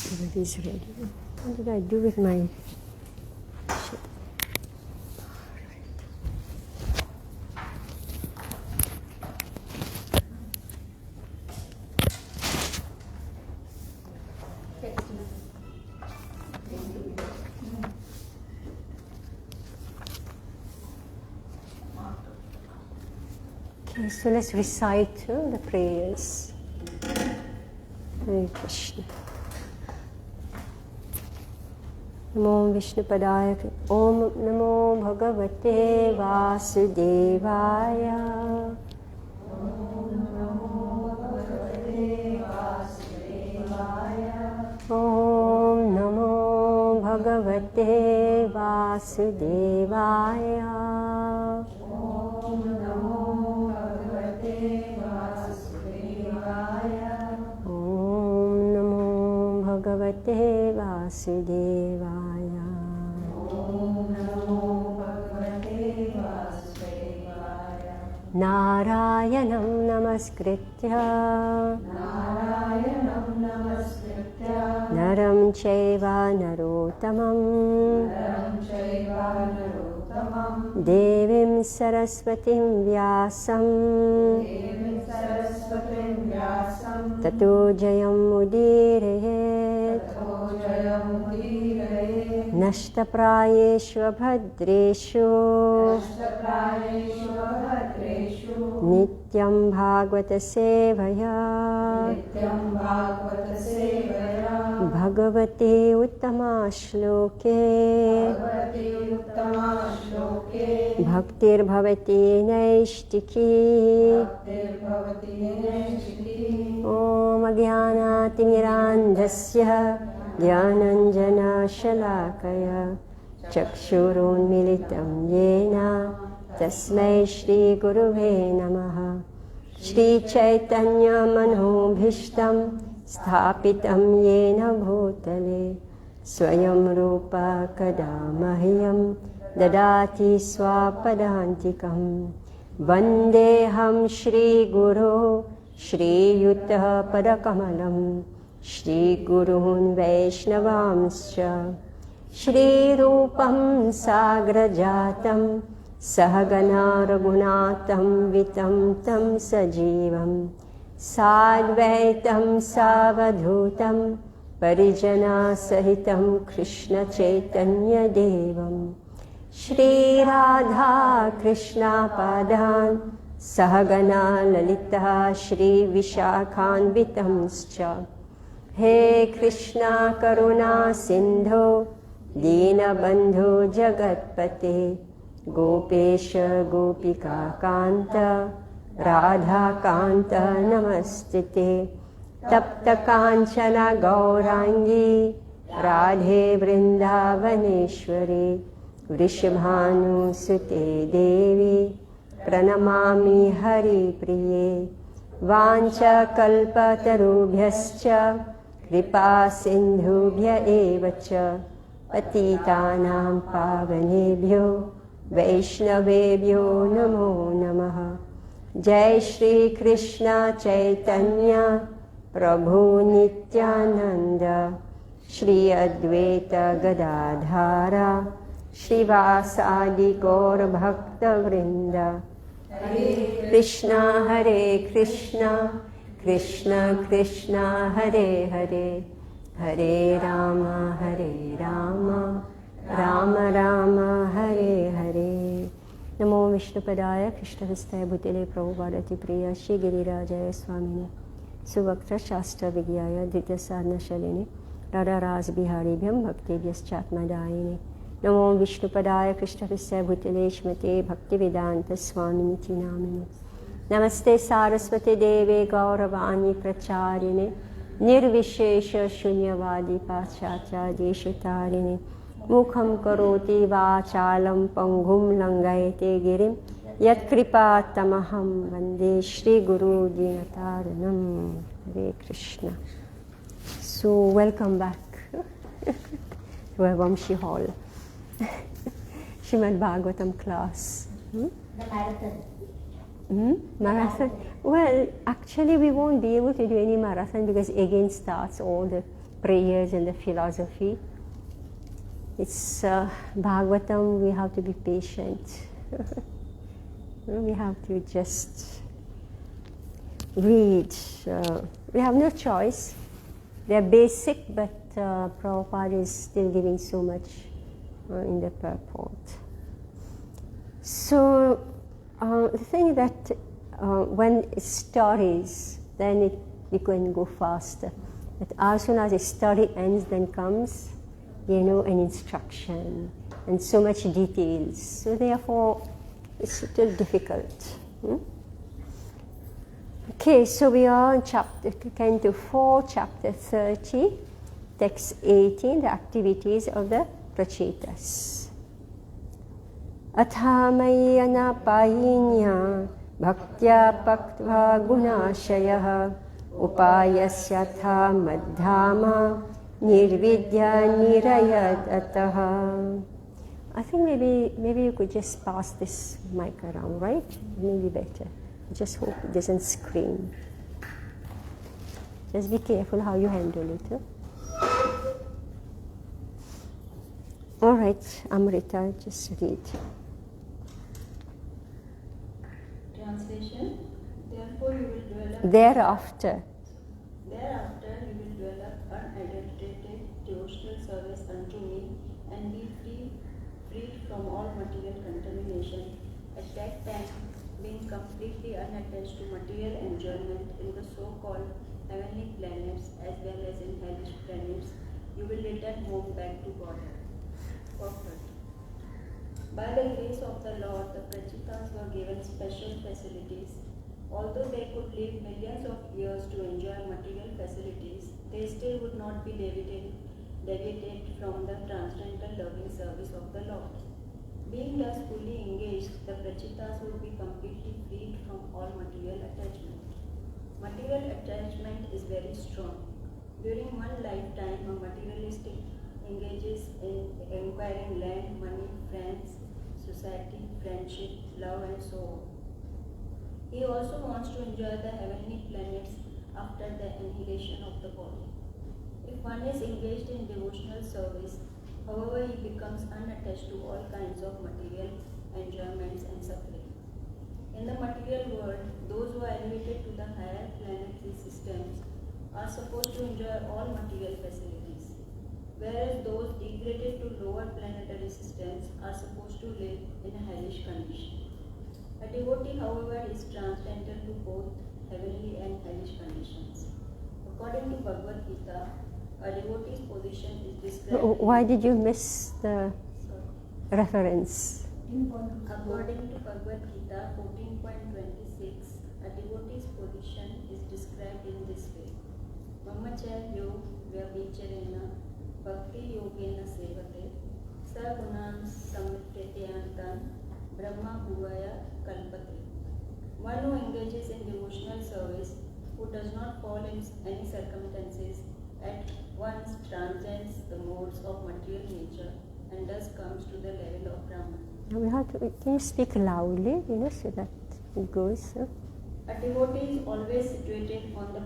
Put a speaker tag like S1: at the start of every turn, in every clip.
S1: Everybody's ready. What did I do with my shit? Okay, so let's recite the prayers. Hare Krishna. Namo Vishnupadaya. Om Namo Bhagavate Vasudevaya. Om Namo Bhagavate Vasudevaya. Bhagavate Vasudevaya. Om Namo Bhagavate Vasudevaya. Narayanam Namaskritya Naram Chaiva Narottamam Devim Saraswatim Vyasam Tato Jayam Udirayet Nashtaprayeshu Bhadreshu Nityam Bhagavata Sevaya Bhagavate Uttama Shloke Bhaktir Bhavati Naishtiki Om Ajnanaatimirandhasya Dhyananjana Shalakaya Chakshurunmilitam Yena Tasmai Shri Guruve Namaha Shri Chaitanya Manobhishtam Sthapitam Yena Bhutale Swayam Rupa Kadamahyam Dadati Swapadantikam Vandeham Shri Guru Shri Yuttha Padakamalam Shri Gurun Vaishnavamscha Shri Rupam Sagrajatam Sahagana Raghunatam Vitam Tam Sajivam Sadvaitam Savadhutam Parijana Sahitam Krishna Chaitanya Devam Shri Radha Krishna Padan Sahagana Lalita Shri Vishakhanvitamscha He Krishna Karuna Sindho Deenabandhu Jagatpate Gopesha Gopika Kanta Radha Kanta Namastite Tapta Kanchana Gaurangi Radhe Vrindavaneshwari Vrishabhanu Sute Devi Pranamami Hari Priye Vancha Kalpatarubhyascha Kripa Sindhubhya Evacha Patitanam Pavanebhyo Vaishnavebhyo Namo Namaha Jai Shri Krishna Chaitanya Prabhu Nityananda Shri Advaita Gadadhara Shivasadi Gaur Bhakta Vrinda Krishna Hare Krishna Krishna Krishna Hare Hare Hare Rama Rama Rama Hare Hare Namo Vishnupadaya Krishna Vistaya Bhutale Prabhupada Priya Shri Girirajaya Swamini Suvakta Shastra Vigyaya Dritya Sadhana Shalini Radha Ras Bihari Bhyam Bhakti Chatmadayini Namo Vishnupadaya Krishna Vistaya Bhutale Shmate Bhakti Vedanta Swamini Namini Namaste Saraswati Deve Gauravani Pracharine Nirvishesha Shunyavadi Pachacha Deshutarine Mukham Karoti Vachalam Pangum Langayate Girim Yat Kripa Tamaham Vande Shri Guru Dinataranam Hare Krishna. So welcome back to our Vamshi Hall. Srimad Bhagavatam class.
S2: The marathon.
S1: Marathon? Well, actually we won't be able to do any marathon because again starts all the prayers and the philosophy. It's Bhagavatam, we have to be patient. We have to just read. We have no choice. They're basic, but Prabhupada is still giving so much in the purport. So the thing that when it studies, then you can go faster. But as soon as the study ends, then comes, an instruction and so much details. So therefore, it's still difficult. Okay, so we are in Canto 4, Chapter 30, Text 18, the activities of the Prachetas. Athamayana payinya bhaktya paktva gunashayah upayasyatha madhyama nirvidya nirayadataha. I think maybe you could just pass this mic around, right? Maybe better. Just hope it doesn't scream. Just be careful how you handle it. All right, Amrita, just read.
S2: Translation. Therefore you will develop.
S1: Thereafter
S2: you will develop unadulterated devotional service unto me and be freed from all material contamination. At that time, being completely unattached to material enjoyment in the so-called heavenly planets as well as in hellish planets, you will return home back to Godhead. Perfect. By the grace of the Lord, the Prachetas were given special facilities. Although they could live millions of years to enjoy material facilities, they still would not be deviated from the transcendental loving service of the Lord. Being thus fully engaged, the Prachetas would be completely freed from all material attachment. Material attachment is very strong. During one lifetime, a materialistic engages in acquiring land, money, friends, society, friendship, love, and so on. He also wants to enjoy the heavenly planets after the annihilation of the body. If one is engaged in devotional service, however, he becomes unattached to all kinds of material enjoyments and suffering. In the material world, those who are elevated to the higher planetary systems are supposed to enjoy all material facilities, whereas those degraded to lower planetary systems are supposed to live in a hellish condition. A devotee, however, is transcendental to both heavenly and hellish conditions. According to Bhagavad Gita, a devotee's position is described.
S1: Why did you miss the reference?
S2: According to Bhagavad Gita 14.26, a devotee's position is described in this way. Brahmacharya vyabhicharena bhakti yogena sevate sagunam samrityantan brahma bhuvaya kalpate. One who engages in devotional service, who does not fall in any circumstances, at once transcends the modes of material nature and thus comes to the level of Brahman.
S1: Can you speak loudly, so that it goes?
S2: A devotee is always situated on the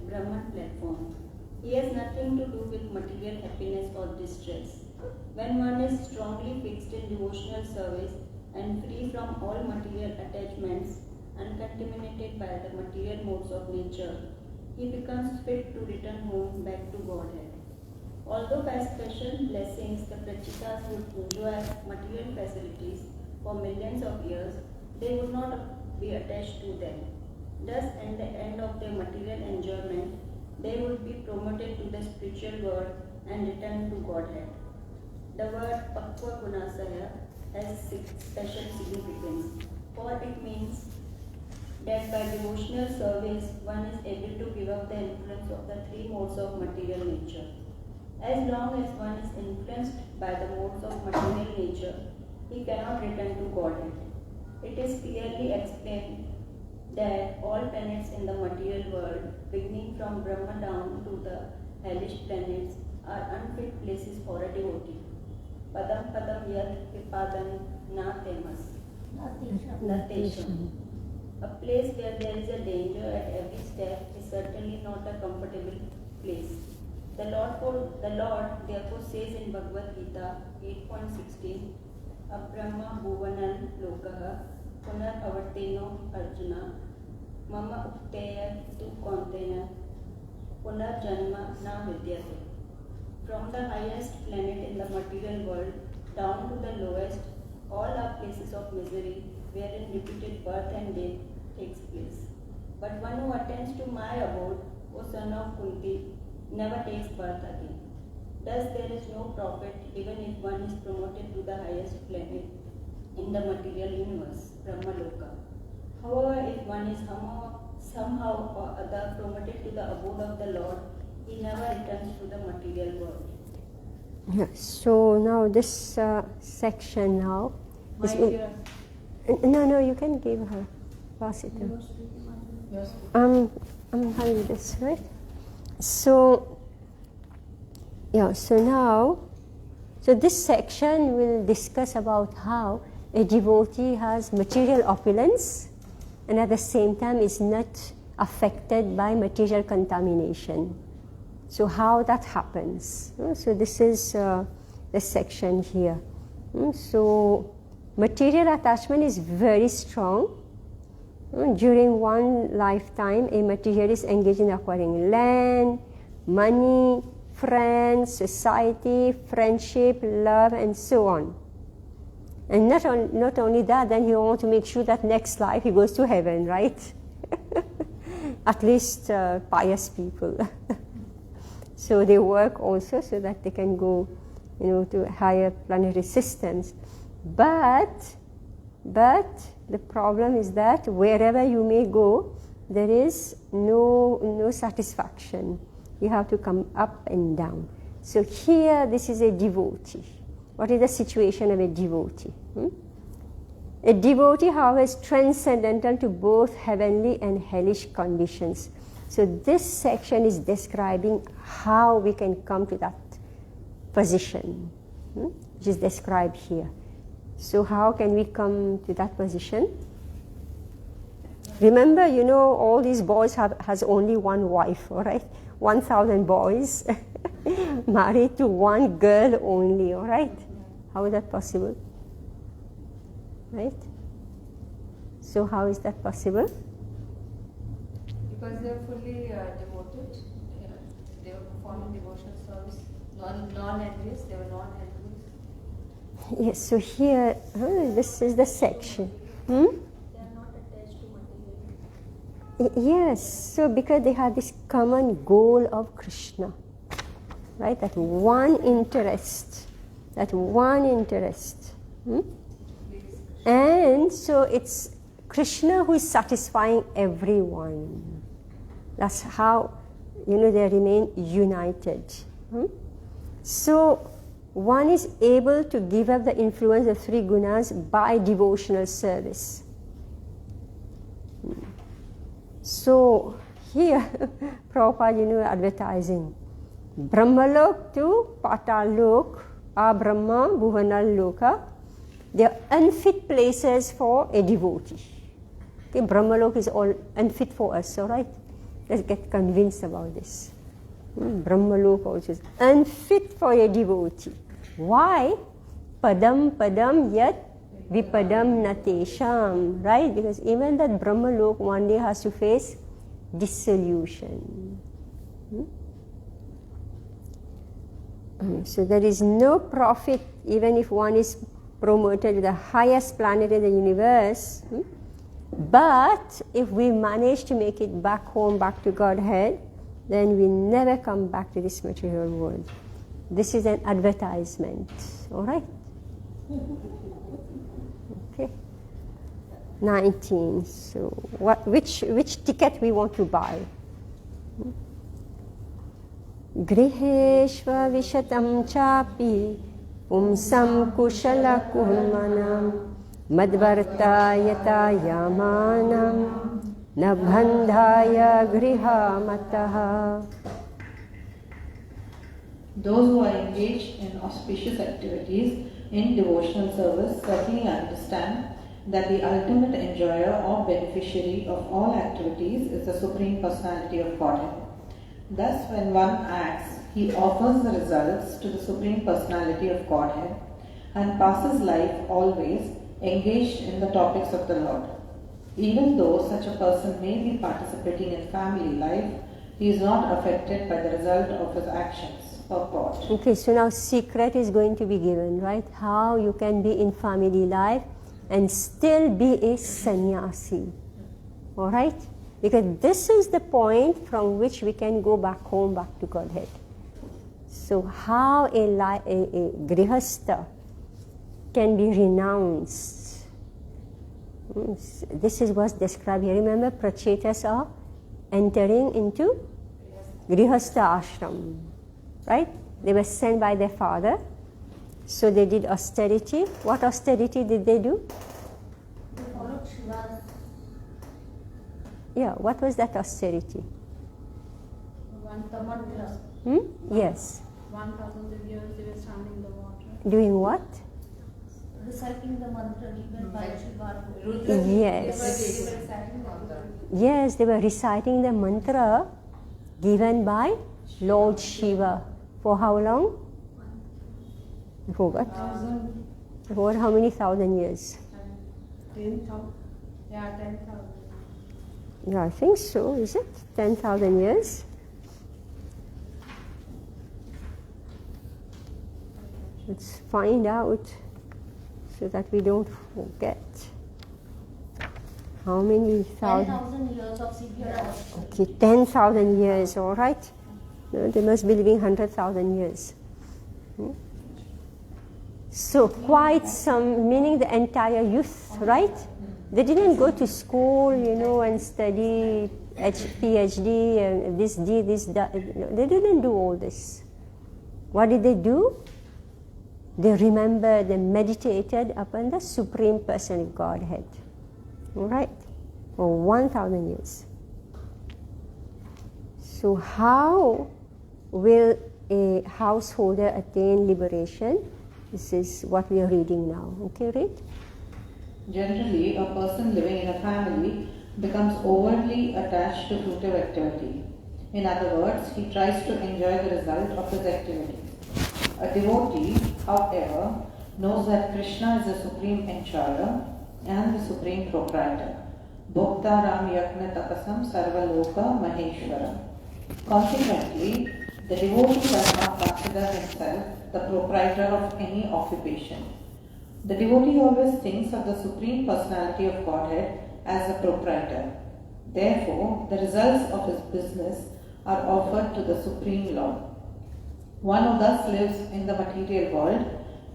S2: Brahman platform. He has nothing to do with material happiness or distress. When one is strongly fixed in devotional service and free from all material attachments, uncontaminated by the material modes of nature, he becomes fit to return home back to Godhead. Although by special blessings the Prachetas would enjoy material facilities for millions of years, they would not be attached to them. Thus, at the end of their material enjoyment, they would be promoted to the spiritual world and return to Godhead. The word Pakva Gunasaya has special significance, for it means that by devotional service one is able to give up the influence of the three modes of material nature. As long as one is influenced by the modes of material nature, he cannot return to Godhead. It is clearly explained that all planets in the material world, beginning from Brahma down to the hellish planets, are unfit places for a devotee. Padam padam yat pipadan na temas. Natesham. A place where there is a danger at every step is certainly not a comfortable place. The Lord therefore says in Bhagavad Gita 8.16, Abrahma bhuvanam lokaha punar avarteno arjuna mama ukteya tu kontena punar janma na vidyate. From the highest planet in the material world down to the lowest, all are places of misery wherein repeated birth and death takes place. But one who attends to my abode, O son of Kunti, never takes birth again. Thus there is no profit even if one is promoted to the highest planet in the material universe, Brahmaloka. However, if one is somehow or other promoted to the abode of the Lord, he never returns to the material world.
S1: Yeah, so now this section now is no, you can give her, pass it on. I'm having this, right? So now this section will discuss about how a devotee has material opulence and at the same time is not affected by material contamination. So how that happens. So this is the section here. So material attachment is very strong. During one lifetime, a materialist engaged in acquiring land, money, friends, society, friendship, love, and so on. And not only that, then he wants to make sure that next life he goes to heaven, right? At least pious people. So they work also so that they can go, to higher planetary systems. But the problem is that wherever you may go, there is no satisfaction. You have to come up and down. So here, this is a devotee. What is the situation of a devotee? A devotee, however, is transcendental to both heavenly and hellish conditions. So this section is describing how we can come to that position, which is described here. So how can we come to that position? Remember, all these boys has only one wife, all right? 1,000 boys married to one girl only, all right? How is that possible? Right? So how is that possible?
S3: Because they are fully devoted. They were performing devotional service. Non-envious, they were non-envious.
S1: Yes, so here, this is the section.
S2: They are not attached to material.
S1: Yes, so because they have this common goal of Krishna, right? That one interest. And so it's Krishna who is satisfying everyone. That's how, they remain united. So one is able to give up the influence of three gunas by devotional service. So here, Prabhupada, advertising. Brahmalok to Patalok are Brahma, Bhuvanal Loka. They are unfit places for a devotee. Okay, Brahmalok is all unfit for us, all right? Let's get convinced about this. Brahmalok also is unfit for a devotee. Why? Padam yat vipadam natesham, right? Because even that Brahmalok one day has to face dissolution. So there is no profit even if one is promoted to the highest planet in the universe. But if we manage to make it back home, back to Godhead, then we never come back to this material world. This is an advertisement, all right? Okay. 19. So which ticket we want to buy? Griheshva vishatam chapi pumsam kushala kurmanam madvartayata yamanam nabhandhaya grihamataha.
S4: Those who are engaged in auspicious activities in devotional service certainly understand that the ultimate enjoyer or beneficiary of all activities is the Supreme Personality of Godhead. Thus, when one acts he offers the results to the Supreme Personality of Godhead and passes life always engaged in the topics of the Lord. Even though such a person may be participating in family life, he is not affected by the result of his actions. Purport.
S1: Okay, so now secret is going to be given, right? How you can be in family life and still be a sannyasi. All right? Because this is the point from which we can go back home, back to Godhead. So how a grihastha can be renounced. This is what's described here. Remember, prachetas are entering into grihastha ashram. Right? They were sent by their father. So they did austerity. What austerity did they do?
S3: They followed Shiva's.
S1: Yeah, what was that austerity?
S3: The mantra.
S1: Yes.
S3: 1,000 years they were standing in the water.
S1: Doing what?
S3: Reciting the mantra given by Shiva.
S1: Yes.
S3: They were reciting the mantra.
S1: Yes, they were reciting the mantra given by Lord Shiva. For how long? I forgot. For how many thousand years?
S3: 10,000. Yeah, 10,000.
S1: Yeah, I think so. Is it 10,000 years? Let's find out so that we don't forget. How many thousand?
S3: 10,000 years of severe austerity.
S1: Okay, 10,000 years, all right. No, they must be living 100,000 years. So quite some, meaning the entire youth, right? They didn't go to school, and study PhD and this, that. They didn't do all this. What did they do? They remembered, they meditated upon the Supreme Person of Godhead. All right? For 1,000 years. So how will a householder attain liberation? This is what we are reading now. Okay, read.
S4: Generally, a person living in a family becomes overtly attached to fruitive activity. In other words, he tries to enjoy the result of his activity. A devotee, however, knows that Krishna is the supreme enjoyer and the supreme proprietor. Bhokta Ram Yakna Tapasam Sarva Loka Maheshwara. Consequently, the devotee does not consider himself the proprietor of any occupation. The devotee always thinks of the Supreme Personality of Godhead as the proprietor. Therefore, the results of his business are offered to the Supreme Lord. One who thus lives in the material world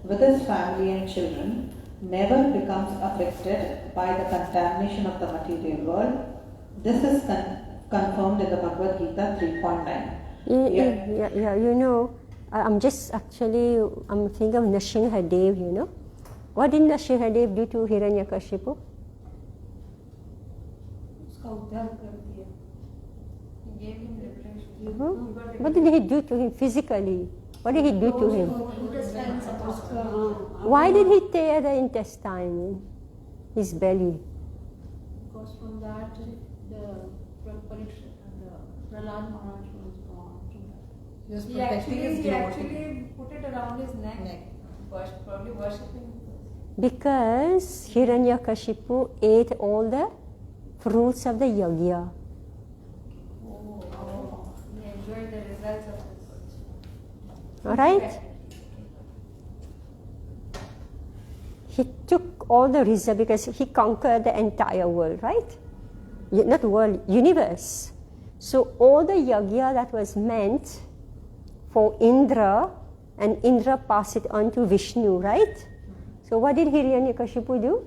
S4: with his family and children never becomes affected by the contamination of the material world. This is confirmed in the Bhagavad Gita 3.9.
S1: Yeah, I'm thinking of Nrsimhadev, What did Nrsimhadev do to Hiranyakashipu?
S3: He gave him liberation.
S1: What did he do to him physically? What did he do to him?
S3: Intestine supposed to.
S1: Why did he tear the intestine, his belly?
S3: Because from that, the Prahlad Maharaj was born. He actually put it around his neck. Probably worshipping.
S1: Because Hiranyakashipu ate all the fruits of the yajna.
S3: He enjoyed the results of this.
S1: Alright? He took all the results because he conquered the entire world, right? Not world, universe. So all the yajna that was meant for Indra, and Indra passed it on to Vishnu, right? So what did Hiranyakashipu do?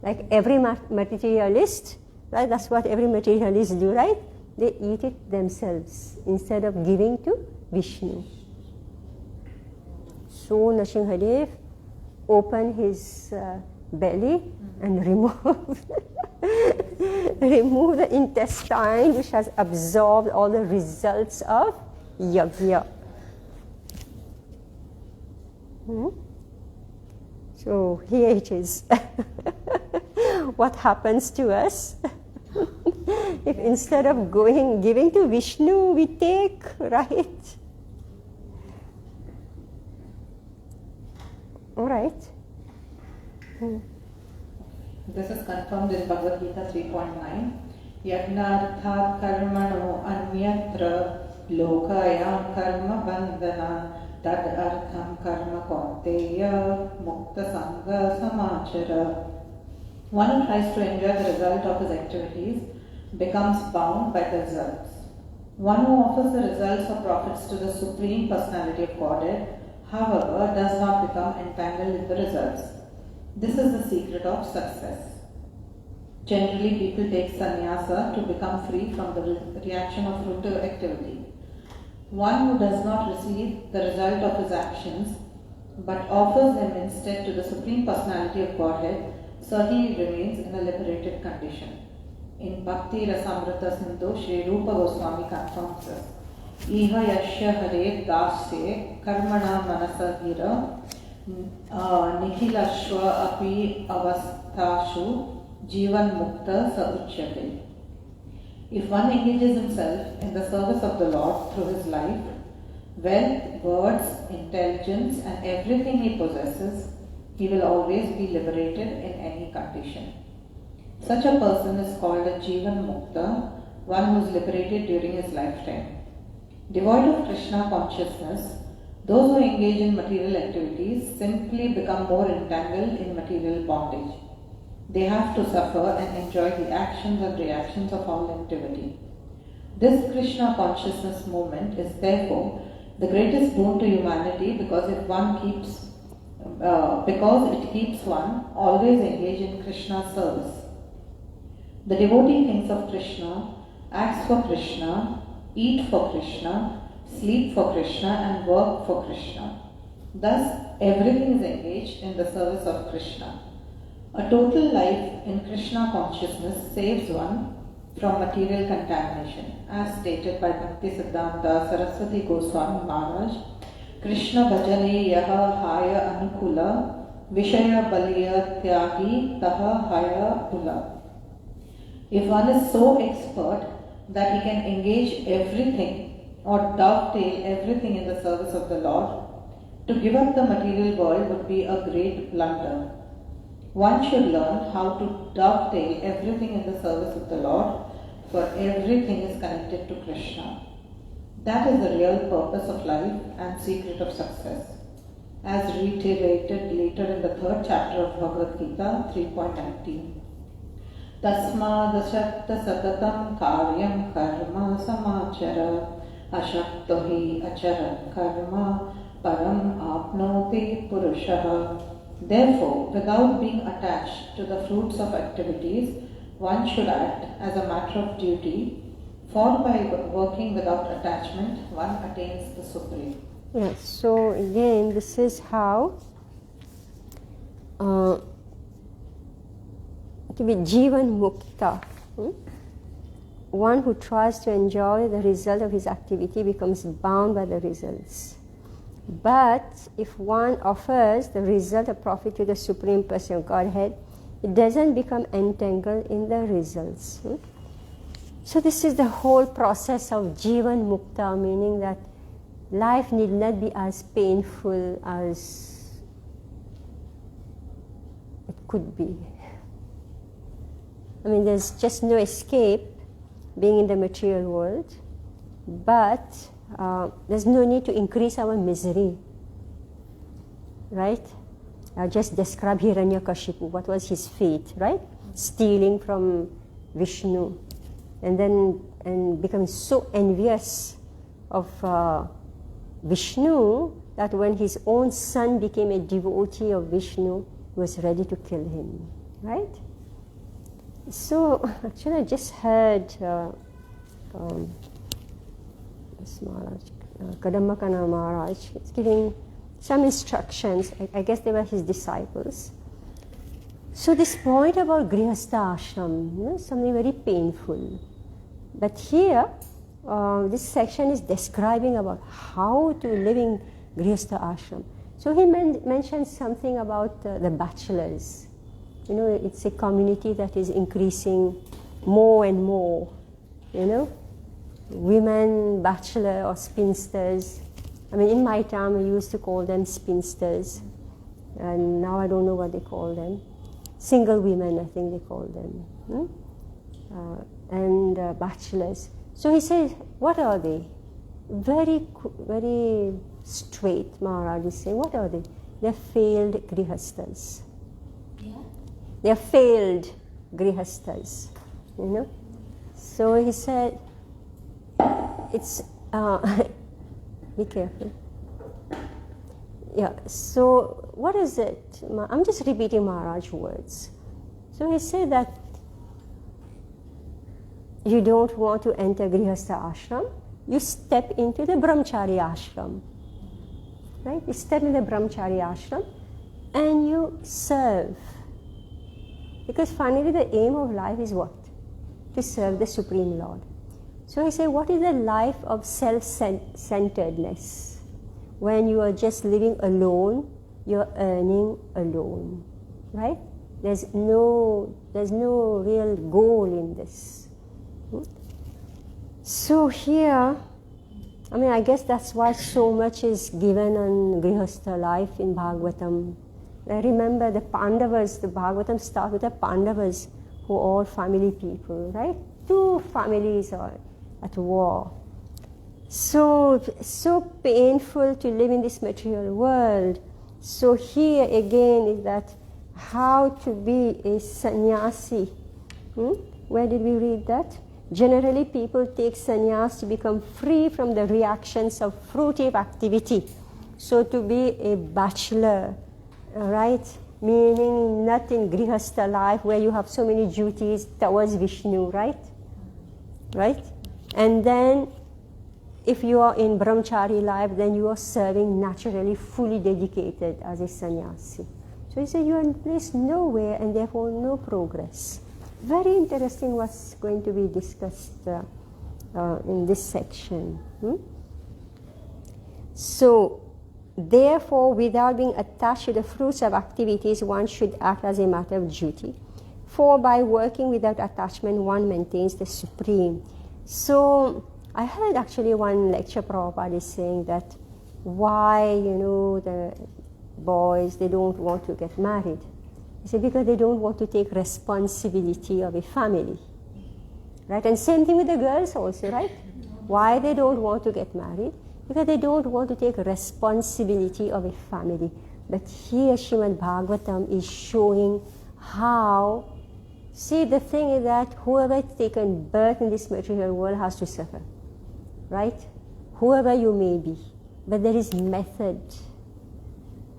S1: Like every materialist, right? That's what every materialist do, right? They eat it themselves instead of giving to Vishnu. So Nrsimhadev opened his belly and removed the intestine which has absorbed all the results of yajna. So here it is. What happens to us if instead of giving to Vishnu, we take, right? All right.
S4: This is confirmed in Bhagavad Gita 3.9. Yagnarthat karmano anyatra lokayam karma bandhana tad artham karma kaunteya mukta sangha samachara. One who tries to enjoy the result of his activities becomes bound by the results. One who offers the results or profits to the Supreme Personality of Godhead, however, does not become entangled in the results. This is the secret of success. Generally, people take sannyasa to become free from the reaction of fruitive activity. One who does not receive the result of his actions but offers them instead to the Supreme Personality of Godhead certainly remains in a liberated condition. In Bhakti Rasamrita Sindhu, Sri Rupa Goswami confirms this. Iha yashya hare dasye karmana manasa gira nikhilashva api avasthashu jivan mukta sa uchyate. If one engages himself in the service of the Lord through his life, wealth, words, intelligence and everything he possesses, he will always be liberated in any condition. Such a person is called a Jivan Mukta, one who is liberated during his lifetime. Devoid of Krishna consciousness, those who engage in material activities simply become more entangled in material bondage. They have to suffer and enjoy the actions and reactions of all activity. This Krishna consciousness movement is therefore the greatest boon to humanity because it keeps one always engaged in Krishna's service. The devotee thinks of Krishna, acts for Krishna, eat for Krishna, sleep for Krishna and work for Krishna. Thus, everything is engaged in the service of Krishna. A total life in Krishna consciousness saves one from material contamination. As stated by Bhakti Siddhanta Saraswati Goswami Maharaj, Krishna bhajane yaha haya anukula vishaya baliya tyagi taha haya pula. If one is so expert that he can engage everything or dovetail everything in the service of the Lord, to give up the material world would be a great blunder. One should learn how to dovetail everything in the service of the Lord, for everything is connected to Krishna. That is the real purpose of life and secret of success, as reiterated later in the 3rd chapter of Bhagavad Gita 3.19. Tasmadashakta satatam karyam karma samachara ashakto hi acharat karma param apnoti purushaha. Therefore, without being attached to the fruits of activities, one should act as a matter of duty, for by working without attachment, one attains the Supreme.
S1: Yes, so again, this is how to be Jivan Mukta. One who tries to enjoy the result of his activity becomes bound by the results. But if one offers the result of profit to the Supreme Person of Godhead, it doesn't become entangled in the results. So this is the whole process of Jivan Mukta, meaning that life need not be as painful as it could be. I mean, there's just no escape being in the material world, but there's no need to increase our misery, right? I just described Hiranyakashipu. What was his fate, right? Stealing from Vishnu, and becoming so envious of Vishnu that when his own son became a devotee of Vishnu, he was ready to kill him, right? So actually, I just heard this Maharaj, Kadammakana Maharaj, is giving some instructions. I guess they were his disciples. So this point about Grihastha Ashram, something very painful. But here, this section is describing about how to live in Grihastha Ashram. So he mentioned something about the bachelors. You know, it's a community that is increasing more and more, you know. Women, bachelor or spinsters. I mean, in my time, we used to call them spinsters. and now I don't know what they call them. Single women, I think they call them, and bachelors. So he says, what are they? Very straight, Maharaj is saying, what are they? They're failed grihasthas.
S3: Yeah.
S1: They're failed grihasthas, you know. So he said, it's, be careful. Yeah, so what is it? I'm just repeating Maharaj's words. So he said that you don't want to enter Grihastha ashram, you step into the Brahmachari ashram. Right? You step in the Brahmachari ashram and you serve. Because finally the aim of life is what? To serve the Supreme Lord. So I say, what is the life of self-centeredness? When you are just living alone, you're earning alone. Right? There's no real goal in this. So here, I mean, I guess that's why so much is given on Grihastha life in Bhagavatam. I remember the Pandavas, the Bhagavatam starts with the Pandavas, who are all family people, right? 2 families are at war. So painful to live in this material world. So here again is that how to be a sannyasi. Where did we read that? Generally, people take sannyas to become free from the reactions of fruitive activity. So to be a bachelor, right? Meaning not in grihastha life where you have so many duties towards Vishnu, right? Right? And then if you are in brahmachari life, then you are serving naturally, fully dedicated as a sannyasi. So he said, you are in place nowhere and therefore no progress. Very interesting what's going to be discussed in this section. So, therefore, without being attached to the fruits of activities, one should act as a matter of duty. For by working without attachment, one maintains the Supreme. So, I heard actually one lecture Prabhupada is saying that why, the boys, they don't want to get married. He said, because they don't want to take responsibility of a family. Right? And same thing with the girls also, right? Why they don't want to get married? Because they don't want to take responsibility of a family. But here Srimad Bhagavatam is showing how, see, the thing is that whoever has taken birth in this material world has to suffer. Right? Whoever you may be. But there is method.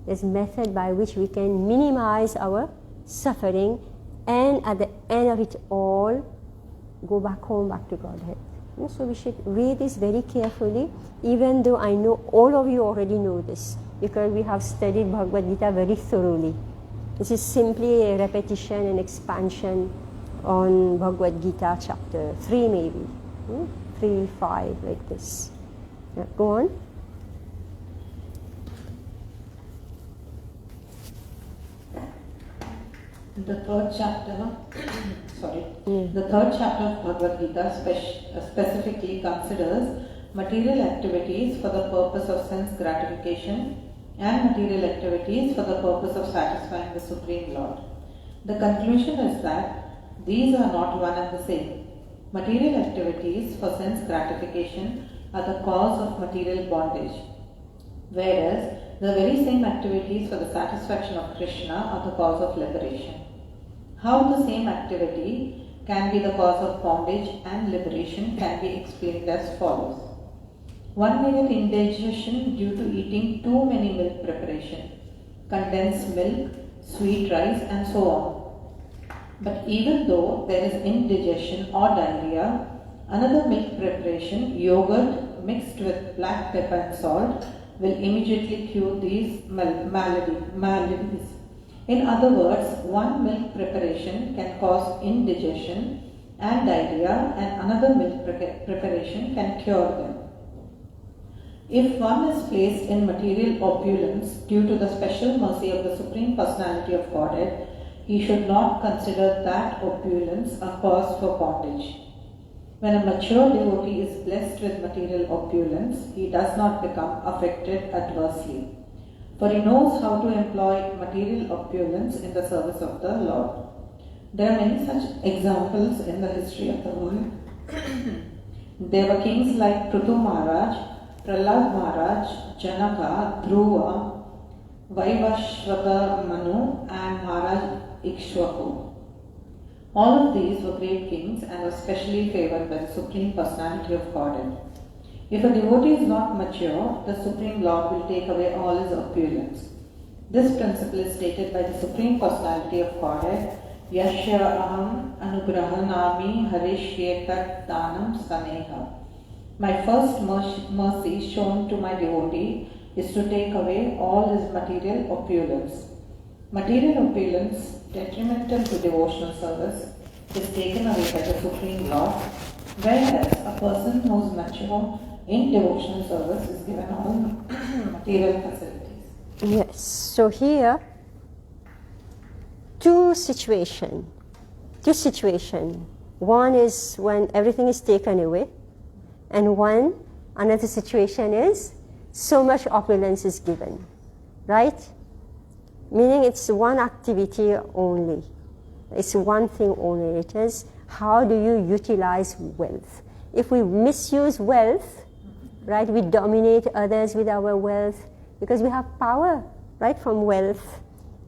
S1: There's method by which we can minimize our suffering and at the end of it all, go back home, back to Godhead. So we should read this very carefully, even though I know all of you already know this, because we have studied Bhagavad Gita very thoroughly. This is simply a repetition and expansion on Bhagavad Gita chapter 3 maybe, 3, 5, like this. Yeah, go on.
S4: The third chapter, the third chapter of Bhagavad Gita specifically considers material activities for the purpose of sense gratification and material activities for the purpose of satisfying the Supreme Lord. The conclusion is that these are not one and the same. Material activities for sense gratification are the cause of material bondage, whereas the very same activities for the satisfaction of Krishna are the cause of liberation. How the same activity can be the cause of bondage and liberation can be explained as follows. One may get indigestion due to eating too many milk preparation, condensed milk, sweet rice and so on. But even though there is indigestion or diarrhea, another milk preparation, yogurt mixed with black pepper and salt, will immediately cure these maladies. In other words, one milk preparation can cause indigestion and diarrhea, and another milk preparation can cure them. If one is placed in material opulence due to the special mercy of the Supreme Personality of Godhead, he should not consider that opulence a cause for bondage. When a mature devotee is blessed with material opulence, he does not become affected adversely. for he knows how to employ material opulence in the service of the Lord. There are many such examples in the history of the world. There were kings like Prithu Maharaj, Prahlad Maharaj, Janaka, Dhruva, Vaivashvata Manu, and Maharaj Ikshvaku. All of these were great kings and were specially favored by the Supreme Personality of Godhead. If a devotee is not mature, the Supreme Lord will take away all his opulence. This principle is stated by the Supreme Personality of Godhead, Yasya aham anugrahanami harishyetat danam saneha. My first mercy shown to my devotee is to take away all his material opulence. Material opulence, detrimental to devotional service, is taken away by the Supreme Lord, whereas a person who is mature in devotional service is given all material facilities.
S1: Yes, so here, two situation. One is when everything is taken away, and another situation is so much opulence is given, right? Meaning it's one activity only. It's one thing only. It is how do you utilize wealth. If we misuse wealth, right, we dominate others with our wealth because we have power, right, from wealth.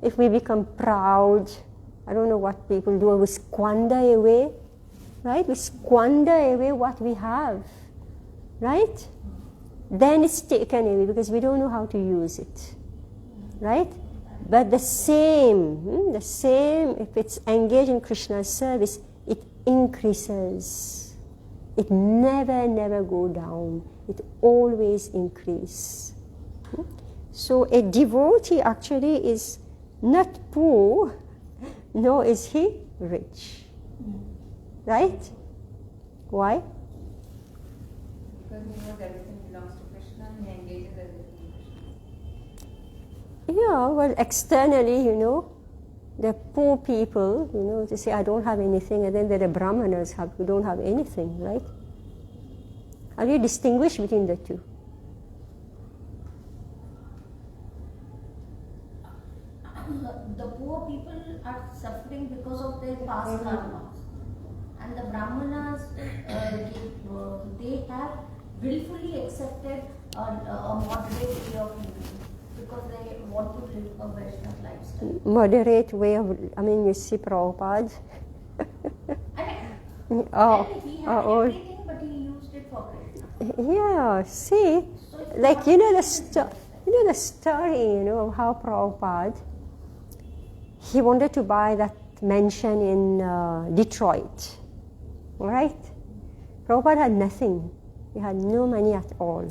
S1: If we become proud, I don't know what people do, we squander away, right? We squander away what we have, right? Then it's taken away because we don't know how to use it, right? But the same, if it's engaged in Krishna's service, it increases. It never go down. It always increases. So a devotee actually is not poor, nor is he rich. Right? Why?
S3: Because he knows everything belongs to Krishna and he engages everything in Krishna.
S1: Yeah, well, externally, the poor people, they say, I don't have anything, and then there are Brahmanas who don't have anything, right? How do you distinguish between the two?
S5: The poor people are suffering because of their past karmas, and the Brahmanas they have willfully accepted a moderate way of living because they want to live a Vaishnava lifestyle.
S1: Moderate way of, you see Prabhupada.
S5: And he had everything, but he used it for Krishna.
S1: Yeah, see,
S5: So
S1: like the story, of how Prabhupada, he wanted to buy that mansion in Detroit, right? Prabhupada had nothing. He had no money at all,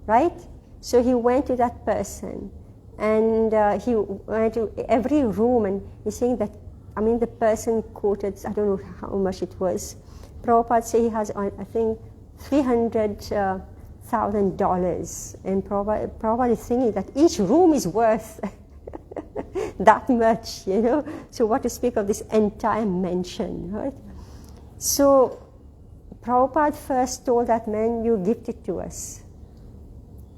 S1: right? So he went to that person, and he went to every room, and he's saying that, the person quoted, I don't know how much it was. Prabhupada said he has, I think, $300,000, and Prabhupada is thinking that each room is worth that much, So what to speak of this entire mansion, right? So Prabhupada first told that man, you gift it to us.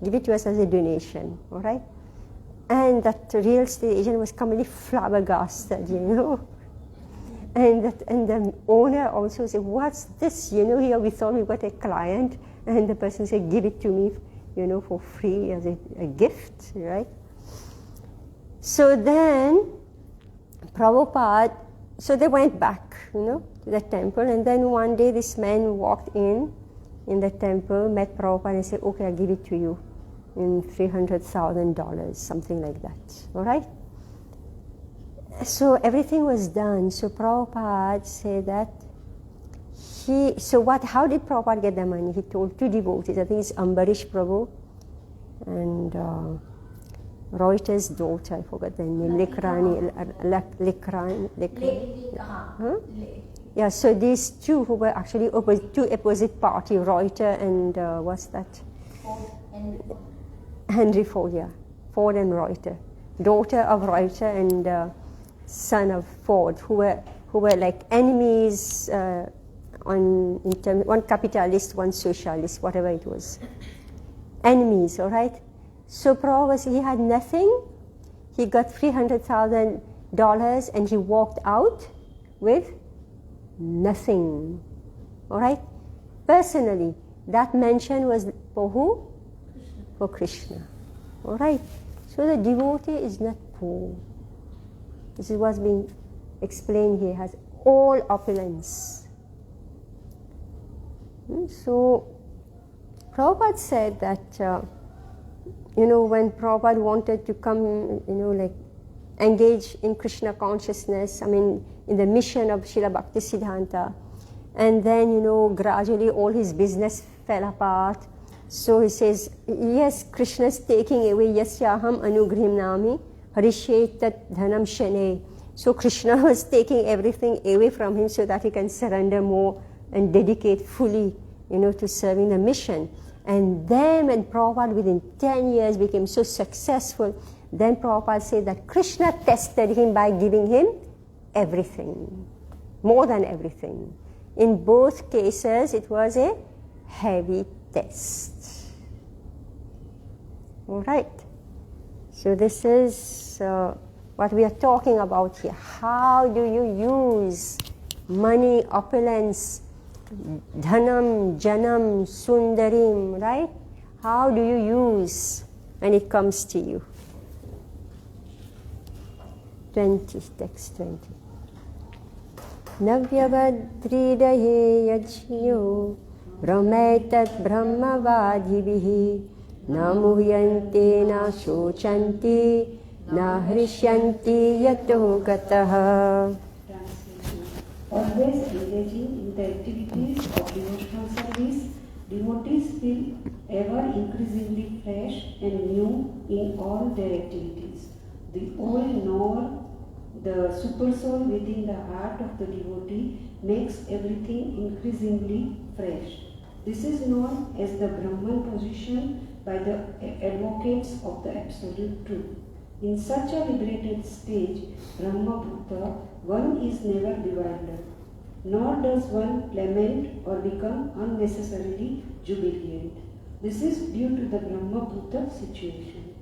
S1: Give it to us as a donation, all right? And that real estate agent was completely flabbergasted, And the owner also said, what's this? Here we thought we got a client, and the person said, give it to me, for free as a gift, right? So then Prabhupada, so they went back, to the temple, and then one day this man walked in the temple, met Prabhupada and said, okay, I'll give it to you in $300,000, something like that, all right? So everything was done. So Prabhupada said that how did Prabhupada get the money? He told two devotees, I think it's Ambarish Prabhu and Reuter's daughter, I forgot the name, Likrani. Yeah, so these two who were actually two opposite party, Reuter and what's that? Henry Ford, yeah. Ford and Reuter. Daughter of Reuter and son of Ford, who were like enemies one capitalist, one socialist, whatever it was. Enemies, all right? So Prabhupada, he had nothing. He got $300,000 and he walked out with nothing. All right? Personally, that mansion was for who? For Krishna. All right? So the devotee is not poor. This is what's being explained here. Has all opulence. So Prabhupada said that, when Prabhupada wanted to come, engage in Krishna consciousness, in the mission of Srila Bhaktisiddhanta, and then, gradually all his business fell apart. So he says, yes, Krishna is taking away, yasyaham anugrihim nami, harishetat dhanam shane. So Krishna was taking everything away from him so that he can surrender more and dedicate fully, to serving the mission. And then when Prabhupada within 10 years became so successful, then Prabhupada said that Krishna tested him by giving him everything, more than everything. In both cases, it was a heavy test. All right. So this is what we are talking about here. How do you use money, opulence, dhanam, janam, sundarim, right? How do you use when it comes to you? 20, text 20. Navyavadridahe yajyo brahmetat brahmavadhibihi na muhyante na shochanti na hrisyanti yato gataha.
S2: Always engaging in the activities of devotional service, devotees feel ever increasingly fresh and new in all their activities. The old knower, the super soul within the heart of the devotee, makes everything increasingly fresh. This is known as the Brahman position by the advocates of the Absolute Truth. In such a liberated stage, Brahma Bhuta, one is never bewildered, nor does one lament or become unnecessarily jubilant. This is due to the Brahma Bhuta situation.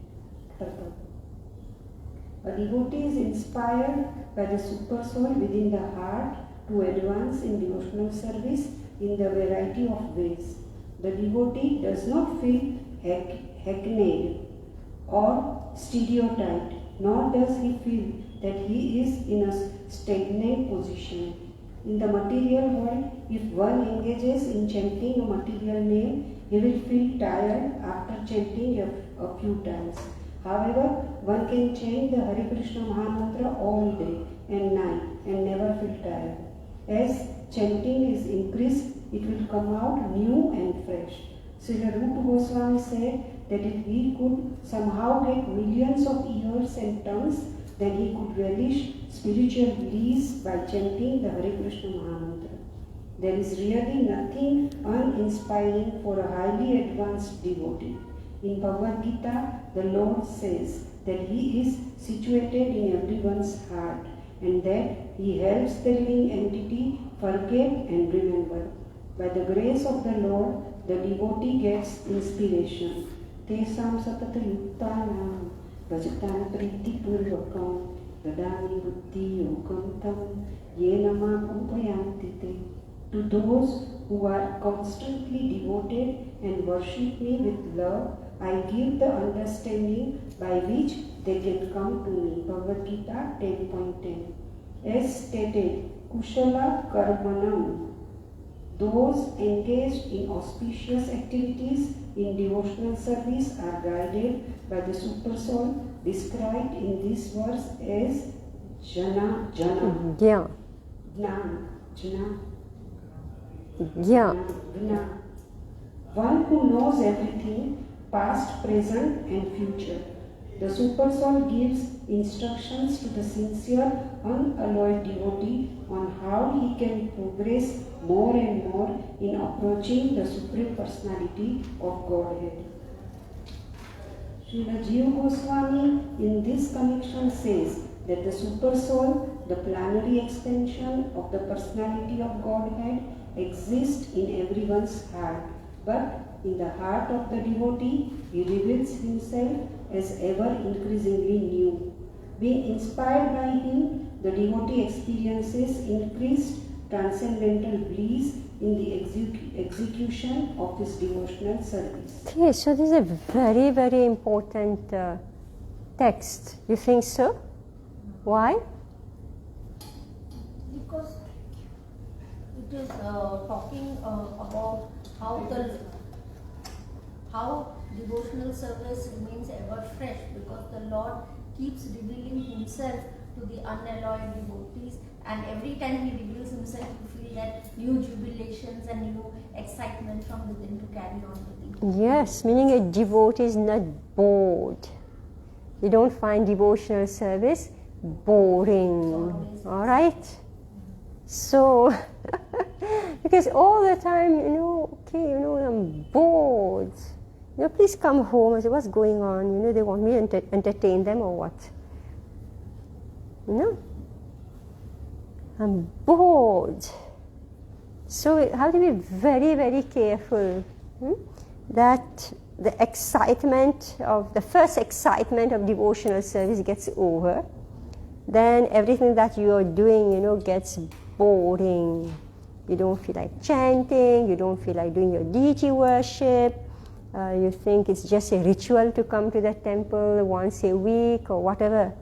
S2: A devotee is inspired by the super soul within the heart to advance in devotional service in the variety of ways. The devotee does not feel hackneyed or stereotyped, nor does he feel that he is in a stagnant position. In the material world, if one engages in chanting a material name, he will feel tired after chanting a few times. However, one can chant the Hare Krishna Mahamantra all day and night and never feel tired. As chanting is increased, it will come out new and fresh. Srila Rupa Goswami said that if he could somehow get millions of ears and tongues, then he could relish spiritual bliss by chanting the Hare Krishna Mahamantra. There is really nothing uninspiring for a highly advanced devotee. In Bhagavad Gita, the Lord says that He is situated in everyone's heart and that He helps the living entity forget and remember. By the grace of the Lord, the devotee gets inspiration. Tesam satata yuktanam vajitan priti purvakam dadami buddhi yogam tam yenama upayanti te. To those who are constantly devoted and worship me with love, I give the understanding by which they can come to me. Bhagavad Gita 10.10. As stated, Kushala Karmanam. Those engaged in auspicious activities in devotional service are guided by the Super Soul described in this verse as Jana.
S1: Jnana.
S2: One who knows everything, past, present and future. The Super Soul gives instructions to the sincere, unalloyed devotee on how he can progress more and more in approaching the Supreme Personality of Godhead. Srila Jiva Goswami in this connection says that the Super Soul, the plenary extension of the Personality of Godhead, exists in everyone's heart,
S6: But in the heart of the devotee, he reveals himself as ever increasingly new. Being inspired by him, the devotee experiences increased transcendental bliss in the execution of his devotional service.
S1: Okay, so this is a very, very important text. You think so? Why?
S5: Because it is talking about how devotional service remains ever fresh, because the Lord keeps revealing himself to the unalloyed devotees, and every time he reveals himself you feel that new jubilations and new excitement from within to carry on with it.
S1: Yes, meaning a devotee is not bored. You don't find devotional service boring. All right? So, because all the time, I'm bored. Please come home. I say, what's going on? They want me to entertain them or what? I'm bored. So you have to be very, very careful that the first excitement of devotional service gets over. Then everything that you are doing, gets boring. You don't feel like chanting, you don't feel like doing your deity worship. You think it's just a ritual to come to the temple once a week or whatever.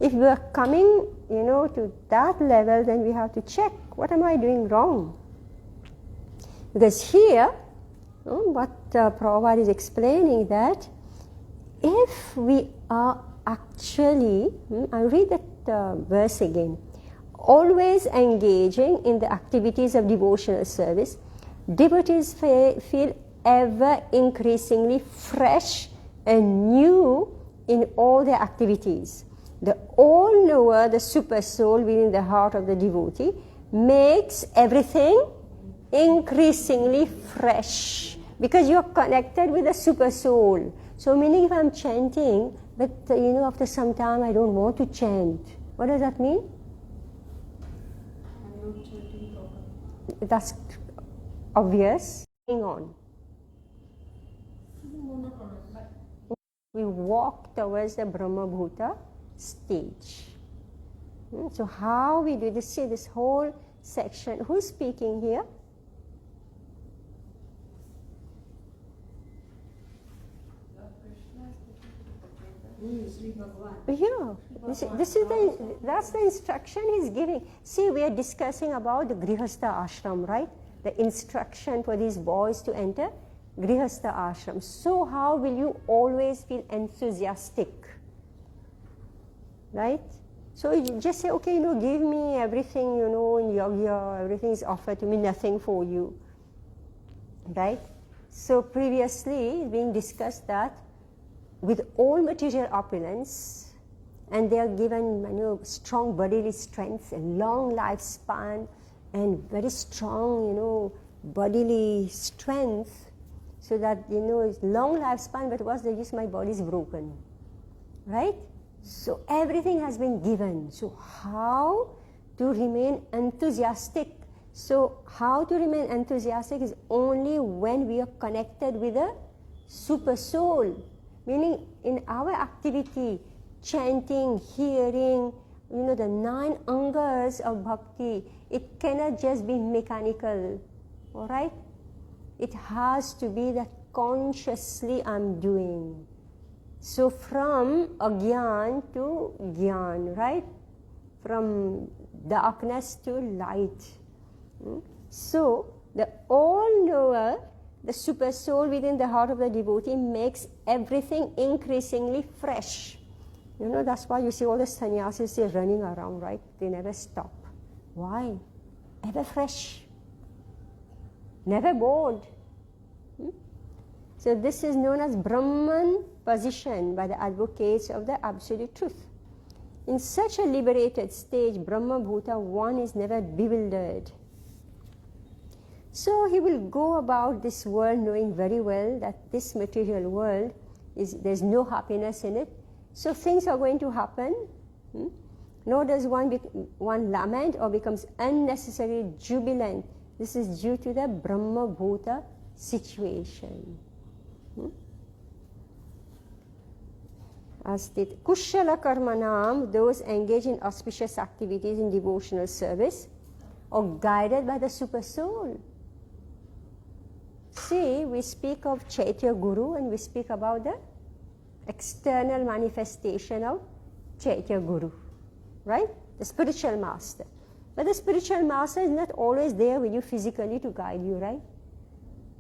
S1: If we are coming, to that level, then we have to check, what am I doing wrong? Because here, what Prabhupada is explaining, that if we are actually, I'll read that verse again, always engaging in the activities of devotional service, devotees feel ever increasingly fresh and new in all their activities. The all-knower, the super soul within the heart of the devotee, makes everything increasingly fresh, because you are connected with the super soul. So meaning, if I'm chanting, but after some time I don't want to chant, what does that mean?
S2: I'm not chanting properly.
S1: That's obvious. Hang on. We walk towards the Brahma Bhuta stage. So how we do this? See this whole section. Who's speaking here? Yeah, that's the instruction he's giving. See, we are discussing about the Grihastha ashram, right? The instruction for these boys to enter Grihastha ashram. So how will you always feel enthusiastic, right? So you just say, okay, give me everything, in yogya, everything is offered to me, nothing for you, right? So previously it's being discussed that with all material opulence, and they are given strong bodily strength, a long lifespan, and very strong bodily strength, so that it's long lifespan, but what's the use? My body is broken, right? So everything has been given. So how to remain enthusiastic? So how to remain enthusiastic is only when we are connected with a super soul. Meaning, in our activity, chanting, hearing, the 9 angas of bhakti, it cannot just be mechanical, all right? It has to be that consciously I'm doing. So from agyan to gyan, right? From darkness to light. So the all-knower, the super soul within the heart of the devotee, makes everything increasingly fresh. That's why you see all the sannyasis still running around, right? They never stop. Why? Ever fresh. Never bored. So this is known as Brahman position by the advocates of the absolute truth. In such a liberated stage, Brahma Bhuta, one is never bewildered. So he will go about this world knowing very well that this material world, there's no happiness in it. So things are going to happen. Nor does one lament or becomes unnecessarily jubilant. This is due to the Brahma Bhuta situation. Astit Kushala Karmanam, those engaged in auspicious activities in devotional service or guided by the Super Soul. See, we speak of Chaitya Guru and we speak about the external manifestation of Chaitya Guru, right? The spiritual master. But the spiritual master is not always there with you physically to guide you, right?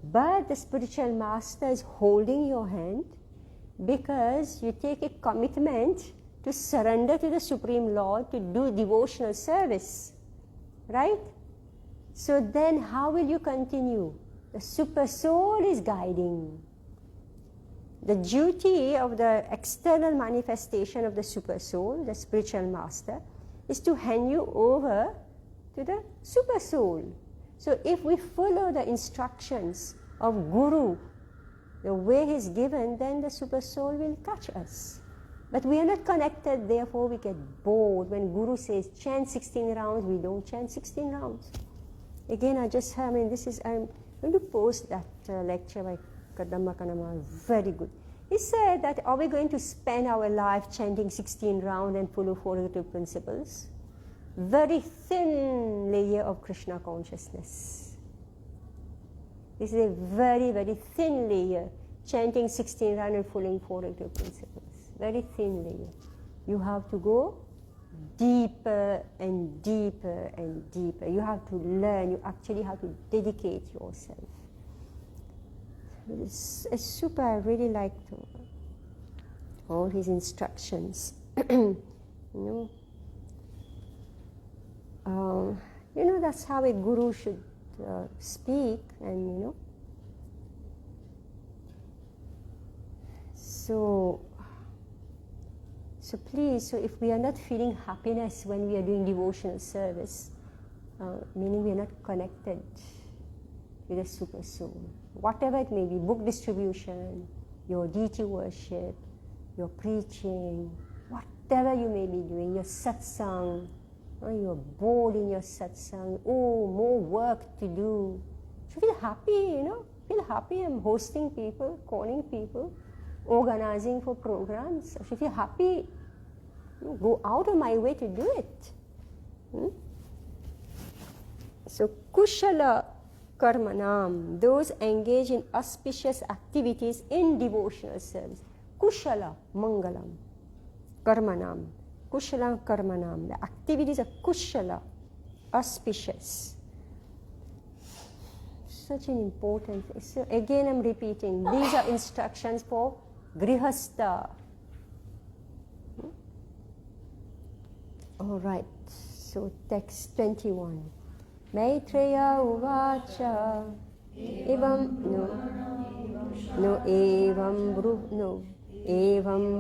S1: But the spiritual master is holding your hand because you take a commitment to surrender to the Supreme Lord to do devotional service, right? So then how will you continue? The Super Soul is guiding. The duty of the external manifestation of the Super Soul, the spiritual master, is to hand you over to the Super Soul. So if we follow the instructions of Guru, the way he's given, then the Super Soul will touch us. But we are not connected, therefore we get bored. When Guru says chant 16 rounds, we don't chant 16 rounds. Again, I'm going to post that lecture by Kadamba Kanama, very good. He said that are we going to spend our life chanting 16 rounds and follow 4 Executive Principles? Very thin layer of Krishna consciousness. This is a very, very thin layer, chanting 16 rounds and following 4 Executive Principles. Very thin layer. You have to go deeper and deeper and deeper. You have to learn, you actually have to dedicate yourself. It's super, I really liked all his instructions. That's how a guru should speak, and So please, so if we are not feeling happiness when we are doing devotional service, meaning we are not connected with the Super Soul, whatever it may be, book distribution, your deity worship, your preaching, whatever you may be doing, your satsang, you're bored in your satsang, more work to do. So feel happy, feel happy. I'm hosting people, calling people, organizing for programs. If you feel happy, go out of my way to do it. So Kushala Karmanam, those engaged in auspicious activities in devotional service. Kushala Mangalam Karmanam. Kushala Karmanam. The activities of Kushala, auspicious. Such an important thing. So again I'm repeating, these are instructions for Grihastha. Alright, so text 21. Maitreya Uvacha Evam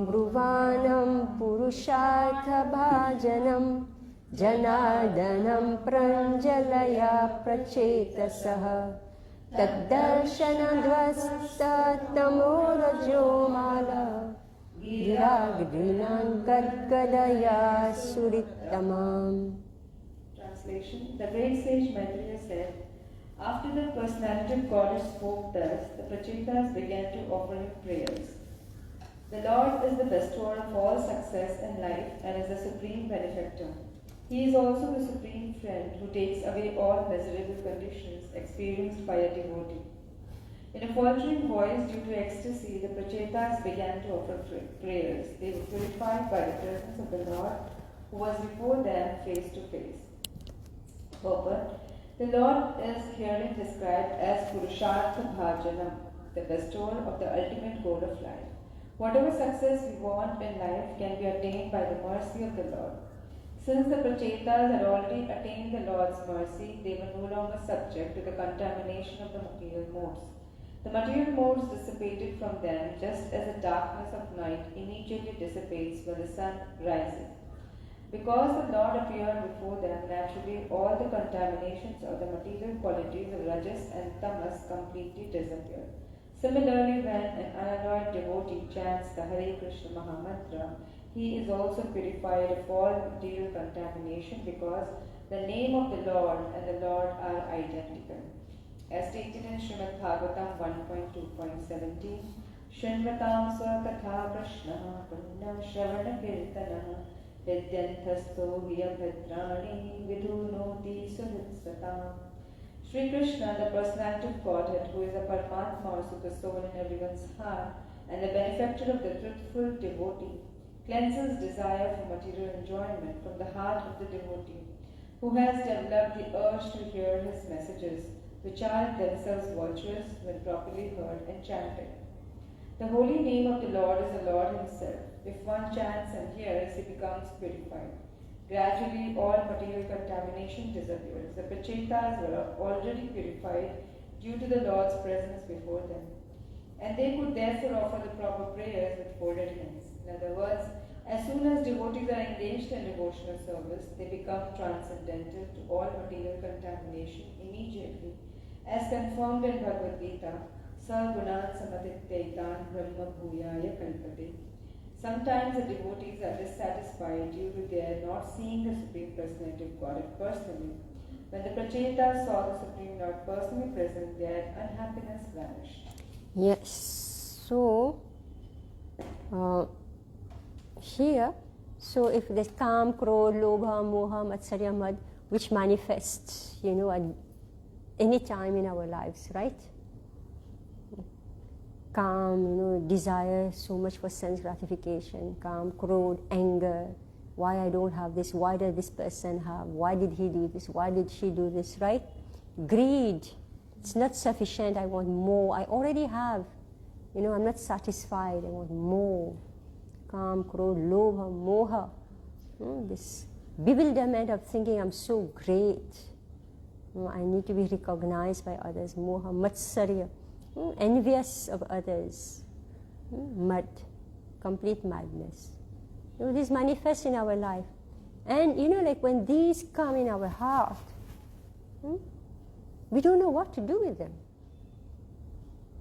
S1: Bruvanam Purushartha Bhajanam Janardanam Pranjalaya Prachetasaha Taddarshanadvasta Tamorajomala Viragrinan Gadgadaya Surittamam.
S2: Translation. The great sage Maitreya said, after the personality of Goddess spoke thus, the Prachetas began to offer him prayers. The Lord is the bestower of all success in life and is the supreme benefactor. He is also the supreme friend who takes away all miserable conditions experienced by a devotee. In a faltering voice due to ecstasy, the Prachetas began to offer prayers. They were purified by the presence of the Lord who was before them face to face. Purport. The Lord is herein described as Purushartha Bhajanam, the bestower of the ultimate goal of life. Whatever success we want in life can be attained by the mercy of the Lord. Since the Prachetas had already attained the Lord's mercy, they were no longer subject to the contamination of the material modes. The material modes dissipated from them just as the darkness of night immediately dissipates when the sun rises. Because the Lord appeared before them, naturally all the contaminations of the material qualities of Rajas and Tamas completely disappear. Similarly, when an unalloyed devotee chants the Hare Krishna Mahamantra, he is also purified of all material contamination because the name of the Lord and the Lord are identical.
S7: as stated in Srimad Bhagavatam 1.2.17, Shrinvatam Swakatha Prashna Punnam Shravana Kirtana Vidyanthasto Vyabhadrani Vidunoti Suhritsatam. Sri Krishna, the personality of Godhead, who is a Paramatma or super soul in everyone's heart, and the benefactor of the truthful devotee, cleanses desire for material enjoyment from the heart of the devotee, who has developed the urge to hear his messages, which are themselves virtuous when properly heard and chanted. The holy name of the Lord is the Lord himself. If one chants and hears, he becomes purified. Gradually, all material contamination disappears. The Prachetas were already purified due to the Lord's presence before them, and they could therefore offer the proper prayers with folded hands. In other words, as soon as devotees are engaged in devotional service, they become transcendental to all material contamination immediately, as confirmed in Bhagavad Gita, Sargunan Samaditaitan Brahma Bhuyaya Kalpate. Sometimes the devotees are dissatisfied due to their not seeing the Supreme Personality of Godhead personally. When the Prachetas saw the Supreme Lord personally present, their unhappiness vanished.
S1: Yes. So, here, so if there's Kam, Krodh, Lobha, Moha, Matsarya, Mad, which manifests, at any time in our lives, right? Kam, desire so much for sense gratification. Kam, Krodh, anger. Why I don't have this? Why does this person have? Why did he do this? Why did she do this, right? Greed. It's not sufficient. I want more. I already have. I'm not satisfied. I want more. Kam, Krodh, Lobha, Moha. This bewilderment of thinking I'm so great. I need to be recognized by others. Moha, Matsarya. Envious of others. Mad. Complete madness. This manifests in our life. And like when these come in our heart, we don't know what to do with them.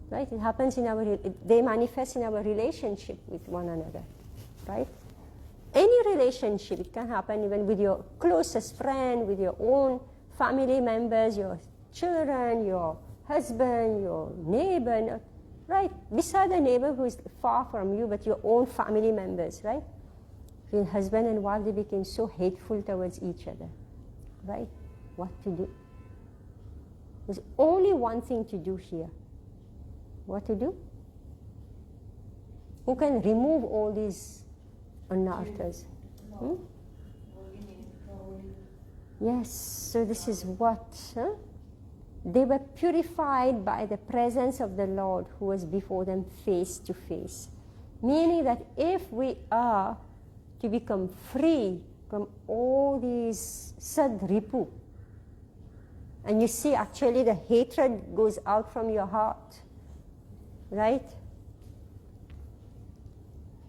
S1: Right? It happens they manifest in our relationship with one another. Right? Any relationship, it can happen even with your closest friend, with your own family members, your children, your husband, your neighbor, right? Beside the neighbor who is far from you, but your own family members, right? When husband and wife, they became so hateful towards each other, right? What to do? There's only one thing to do here. What to do? Who can remove all these anarthas? Yes, so this is what... They were purified by the presence of the Lord who was before them face to face. Meaning that if we are to become free from all these sadripu, and you see actually the hatred goes out from your heart, right?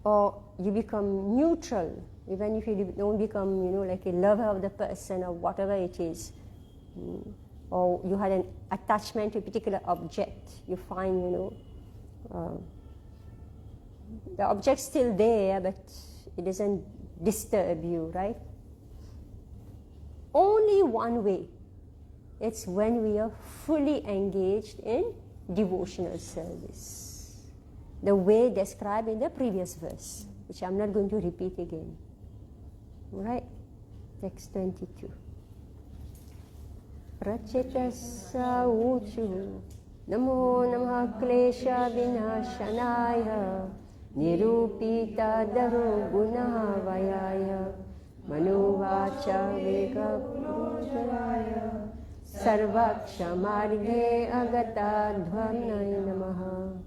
S1: Or you become neutral, even if you don't become, like a lover of the person or whatever it is. Or you had an attachment to a particular object, you find, the object's still there, but it doesn't disturb you, right? Only one way. It's when we are fully engaged in devotional service. The way described in the previous verse, which I'm not going to repeat again. All right? Text 22. Prachetasa uchu Namo Namah Klesha Vinashanaya Nirupita Daro Guna Vayaya Manovacha Vega Purujaraya Sarvaksha Marge Agata Dhvanay Namaha.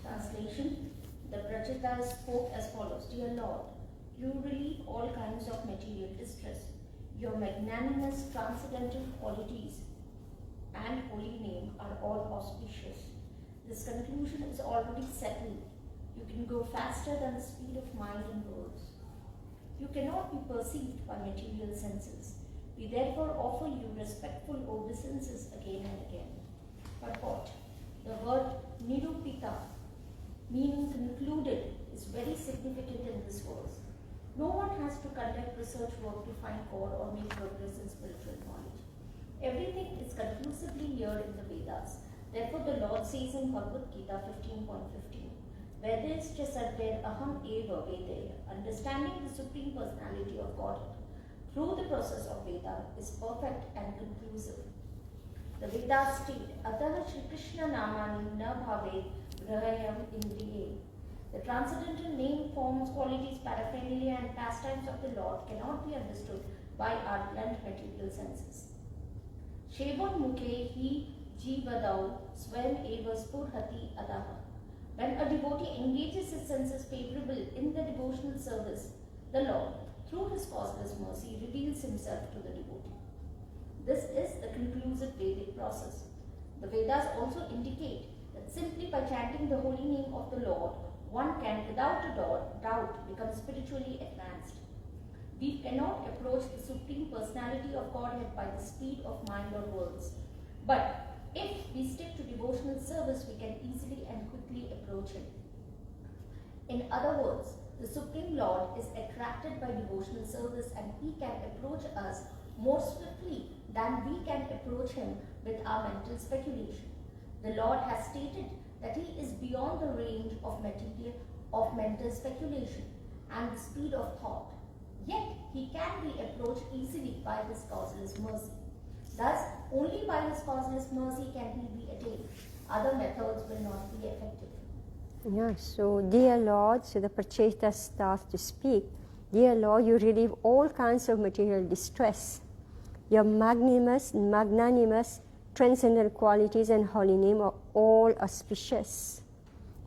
S5: Translation. The Prachetas spoke as follows. Dear Lord, you relieve all kinds of material distress. Your magnanimous, transcendental qualities and holy name are all auspicious. This conclusion is already settled. You can go faster than the speed of mind and words. You cannot be perceived by material senses. We therefore offer you respectful obeisances again and again. But what? The word nirupita, meaning concluded, is very significant in this verse. No one has to conduct research work to find God or make progress in spiritual knowledge. Everything is conclusively here in the Vedas. Therefore, the Lord says in Bhagavad Gita 15.15, Vedascha sarver aham eva vedeya, understanding the Supreme Personality of Godhead through the process of Veda is perfect and conclusive. The Vedas state, Ataha Shri Krishna Namani na bhave grahayam indriye. The transcendental name, forms, qualities, paraphernalia and pastimes of the Lord cannot be understood by our blunt material senses. Shevon mukhe hi jivadau swam eva spurhati adaha. When a devotee engages his senses favorable in the devotional service, the Lord, through his causeless mercy, reveals himself to the devotee. This is the conclusive Vedic process. The Vedas also indicate that simply by chanting the holy name of the Lord, one can without a doubt become spiritually advanced. We cannot approach the Supreme Personality of Godhead by the speed of mind or words. But if we stick to devotional service, we can easily and quickly approach Him. In other words, the Supreme Lord is attracted by devotional service and He can approach us more swiftly than we can approach Him with our mental speculation. The Lord has stated that He is beyond the range of mental speculation and the speed of thought. Yet He can be approached easily by His causeless mercy. Thus, only by His causeless mercy can He be attained. Other methods will not be effective.
S1: Yeah, so dear Lord, so the Pracheta starts to speak. Dear Lord, you relieve all kinds of material distress. Your magnanimous, transcendental qualities and holy name are all auspicious.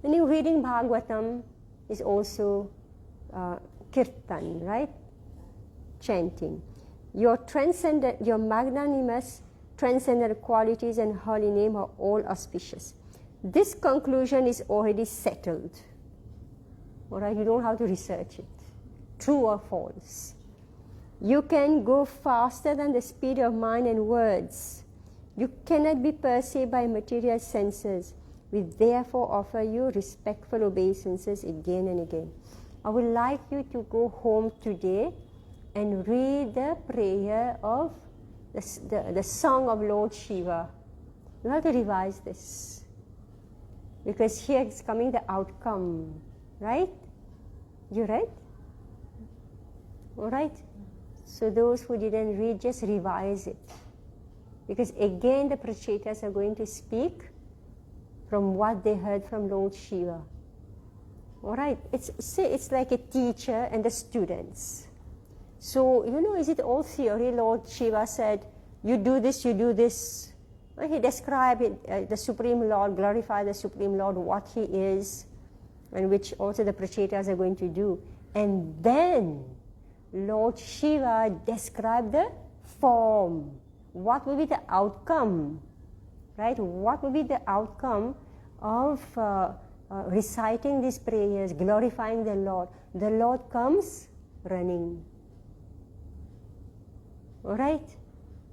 S1: When you reading Bhagavatam is also kirtan, right? Chanting. Your magnanimous, transcendental qualities and holy name are all auspicious. This conclusion is already settled. All right, you don't have to research it. True or false. You can go faster than the speed of mind and words. You cannot be perceived by material senses. We therefore offer you respectful obeisances again and again. I would like you to go home today and read the prayer of the song of Lord Shiva. You have to revise this. Because here is coming the outcome, right? You read? All right? So those who didn't read, just revise it. Because again the Prachetas are going to speak from what they heard from Lord Shiva. All right? It's like a teacher and the students. So, is it all theory? Lord Shiva said, you do this, you do this. He described it, the Supreme Lord, glorify the Supreme Lord, what He is, and which also the Prachetas are going to do. And then Lord Shiva described the form. What will be the outcome, right? What will be the outcome of reciting these prayers, glorifying the Lord? The Lord comes running. All right?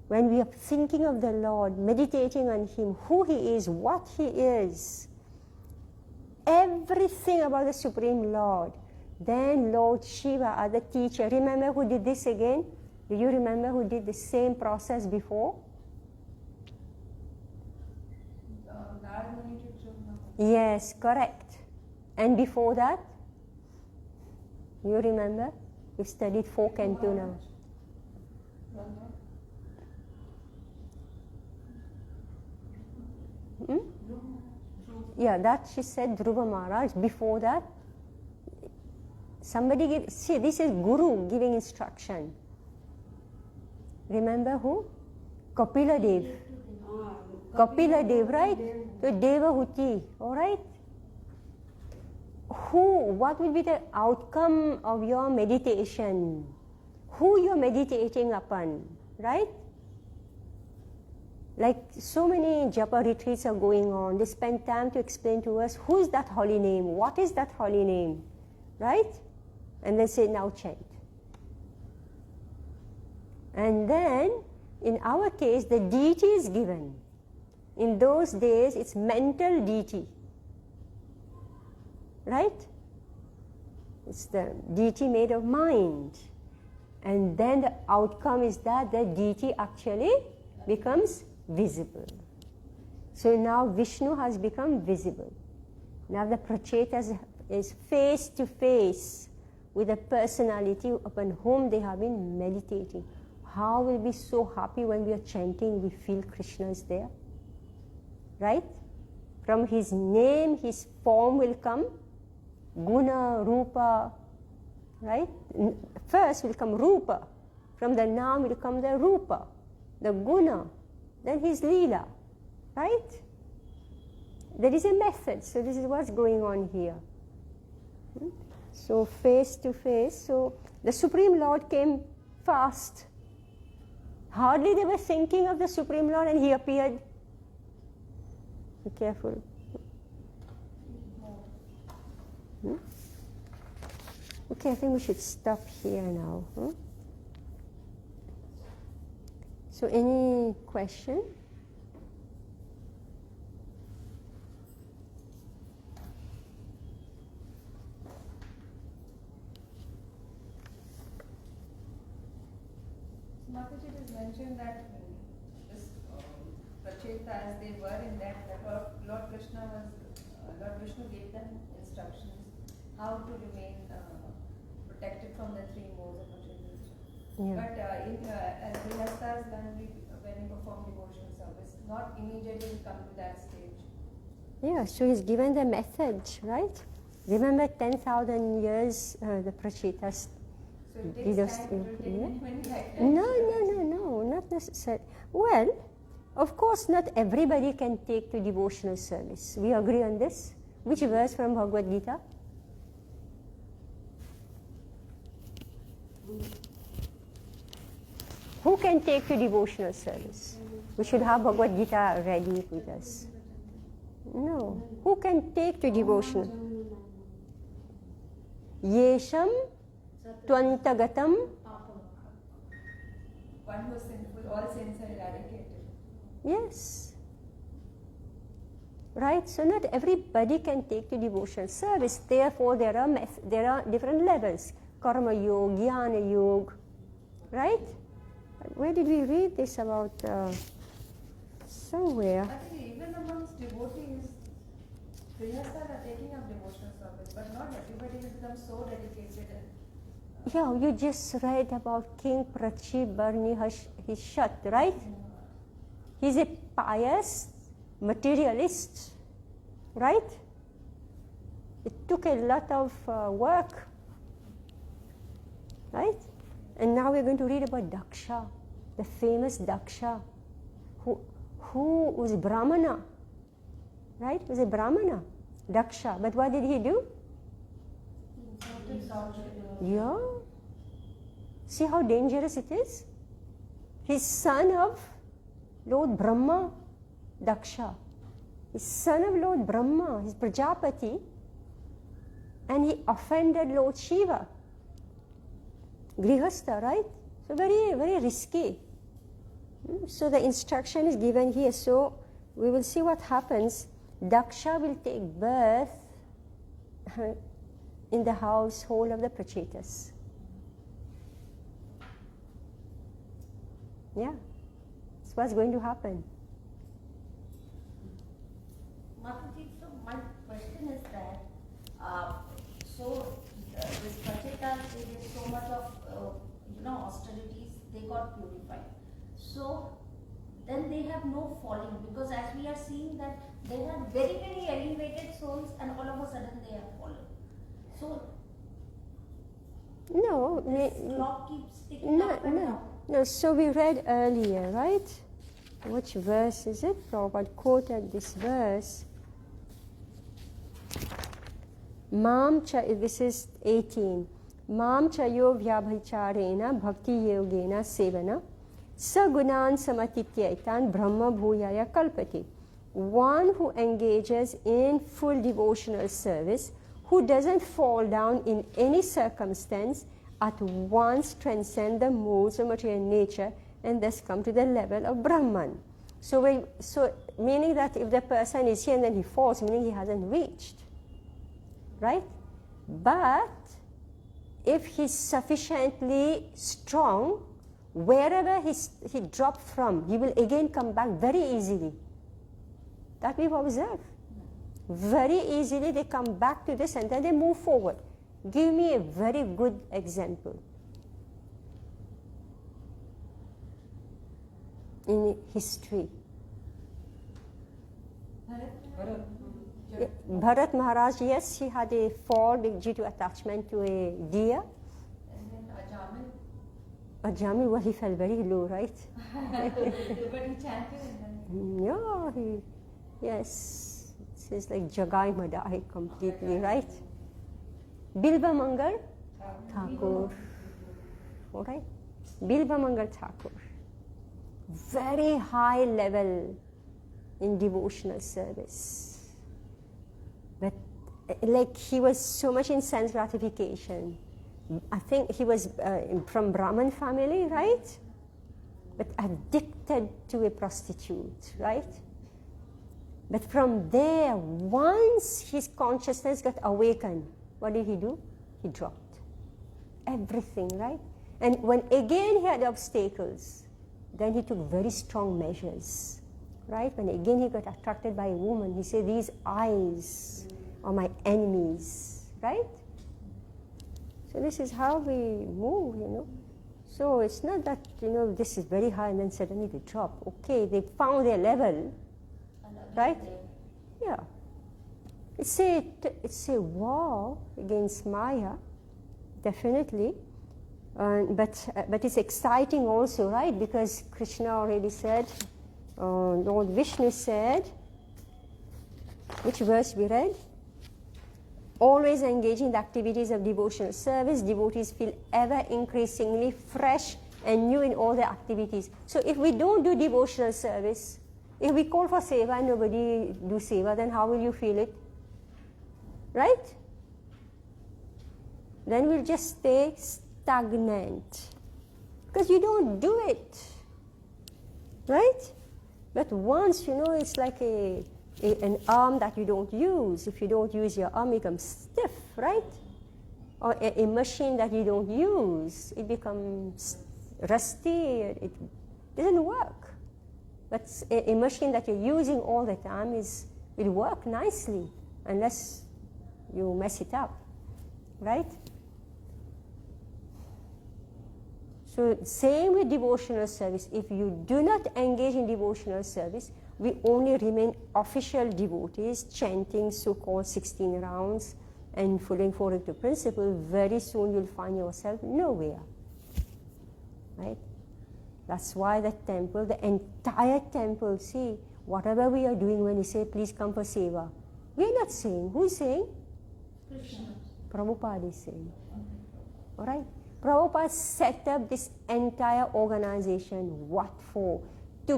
S1: When we are thinking of the Lord, meditating on Him, who He is, what He is, everything about the Supreme Lord, then Lord Shiva, the teacher, remember who did this again? Do you remember who did the same process before? Yes, correct. And before that? You remember? You studied 4 canto now. Yeah, that she said Dhruva Maharaj. Before that, somebody see, this is Guru giving instruction. Remember who? Kapila Dev. Kapila Dev, right? So Devahuti, all right? What will be the outcome of your meditation? Who you're meditating upon, right? Like so many japa retreats are going on. They spend time to explain to us who is that holy name, what is that holy name, right? And then say, now chant. And then, in our case, the deity is given. In those days, it's mental deity, right? It's the deity made of mind. And then the outcome is that the deity actually becomes visible. So now Vishnu has become visible. Now the Prachetas is face to face with the personality upon whom they have been meditating. How we'll be so happy when we are chanting, we feel Krishna is there. Right? From his name, his form will come. Guna, Rupa. Right? First will come Rupa. From the Naam will come the Rupa, the Guna, then his Leela. Right? There is a method. So this is what's going on here. So face to face. So the Supreme Lord came fast. Hardly they were thinking of the Supreme Lord and he appeared. Be careful. Okay, I think we should stop here now. So any question?
S3: Mataji, it is mentioned that this Pracheta, as they were in that, Lord Vishnu gave them instructions how to remain protected from the three modes of material nature.
S1: Yeah.
S3: But as Grihasthas, when we perform devotional service, not immediately we come to that stage.
S1: Yeah, so he's given the method, right? Remember 10,000 years the Prachetas.
S3: So it takes time, it will take many lifetimes.
S1: No, not necessarily. Well, of course, not everybody can take to devotional service. We agree on this. Which verse from Bhagavad Gita? Who can take to devotional service? We should have Bhagavad Gita ready with us. No. Who can take to devotional? Yesham Twantagatam.
S3: One who is sinful, all sins are eradicated.
S1: Yes. Right? So not everybody can take to devotional service. Therefore, there are different levels. Karma Yoga, Jnana Yoga. Right? Where did we read this about? Somewhere.
S3: I think even amongst devotees, Grihasthas are taking up devotional service, but not everybody has become so dedicated.
S1: Yeah, you just read about King Prachi Barni Hishat, right? He's a pious materialist, right? It took a lot of work, right? And now we're going to read about Daksha, the famous Daksha, who was Brahmana, right? Was a Brahmana, Daksha. But what did he do? Yeah. See how dangerous it is? He's son of Lord Brahma, Daksha. He's son of Lord Brahma, he's Prajapati, and he offended Lord Shiva. Grihastha, right? So very, very risky. So the instruction is given here. So we will see what happens. Daksha will take birth in the household of the Prachetas. Yeah, that's what's going to happen.
S5: Mataji, so my question is that, this Prachetas, they did so much of, austerities, they got purified. So then they have no falling, because as we are seeing that they had very, very elevated souls and all of a sudden they have fallen. So
S1: No,
S5: this clock keeps ticking up and down.
S1: no. So we read earlier, right? Which verse is it? Prabhupada quoted this verse. Mam cha, this is 18. Mam cha yo vyabhicharena bhakti yogena sevana sagunan samatityaitan brahma bhuyaya kalpati. One who engages in full devotional service, who doesn't fall down in any circumstance, at once transcend the modes of material nature and thus come to the level of Brahman. So meaning that if the person is here and then he falls, meaning he hasn't reached. Right? But if he's sufficiently strong, wherever he dropped from, he will again come back very easily. That we've observed. Very easily they come back to this and then they move forward. Give me a very good example in history. Bharat Maharaj, yes, he had a fall due to attachment to a deer.
S3: And then
S1: Ajami, well, he fell very low, right?
S3: But he chanted and then.
S1: Yeah, yes. It's like Jagai Madai completely, right? Bilba Mangal Thakur. Alright? Bilba Mangal Thakur. Very high level in devotional service. But like he was so much in sense gratification. I think he was from Brahmin family, right? But addicted to a prostitute, right? But from there, once his consciousness got awakened, what did he do? He dropped everything, right? And when again he had obstacles, then he took very strong measures, right? When again he got attracted by a woman, he said, these eyes are my enemies, right? So this is how we move, you know. So it's not that, you know, this is very high and then suddenly they drop. Okay, they found their level, right? Yeah. It's a war against Maya, definitely. But it's exciting also, right? Because Krishna already said, Lord Vishnu said, which verse we read? Always engaging in the activities of devotional service, devotees feel ever increasingly fresh and new in all their activities. So if we don't do devotional service, if we call for seva and nobody do seva, then how will you feel it? Right? Then we'll just stay stagnant. Because you don't do it. Right? But once, you know, it's like an arm that you don't use. If you don't use your arm, it becomes stiff, right? Or a machine that you don't use, it becomes rusty, it doesn't work. But a machine that you're using all the time will work nicely, unless you mess it up, right? So same with devotional service. If you do not engage in devotional service, we only remain official devotees, chanting so-called 16 rounds and following four to principle. Very soon you'll find yourself nowhere, right? That's why the temple, the entire temple, see, whatever we are doing when we say, please come for seva, we are not saying. Who is saying?
S5: Krishna.
S1: Prabhupada is saying. All right? Prabhupada set up this entire organization. What for? To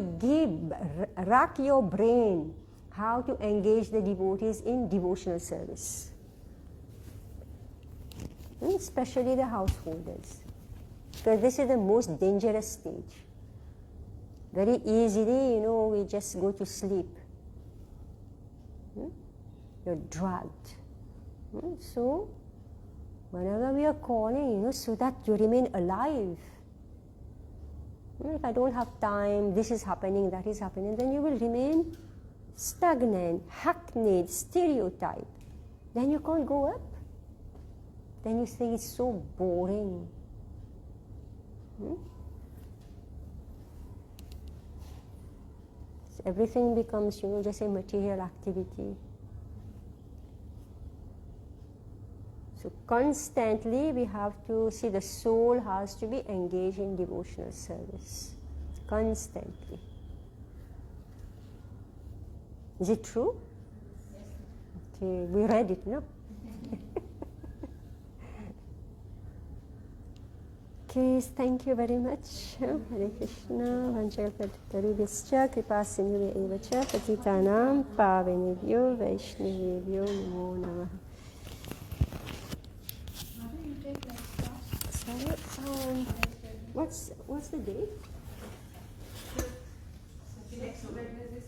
S1: rack your brain how to engage the devotees in devotional service. And especially the householders. Because this is the most dangerous stage. Very easily, you know, we just go to sleep. You're drugged. So, whenever we are calling, you know, so that you remain alive. If I don't have time, this is happening, that is happening, then you will remain stagnant, hackneyed, stereotype. Then you can't go up. Then you think it's so boring. So everything becomes, you know, just a material activity. So constantly we have to see the soul has to be engaged in devotional service. Constantly. Is it true?
S3: Yes.
S1: Okay, we read it, no? Okay, thank you very much. Hare Krishna, Vanchakalpatarubhyascha, Kripasindhu evacha, Patitanam, Pavanebhyo, Vaishnavebhyo, Namo Namaha. What's the date?
S3: Next Wednesday.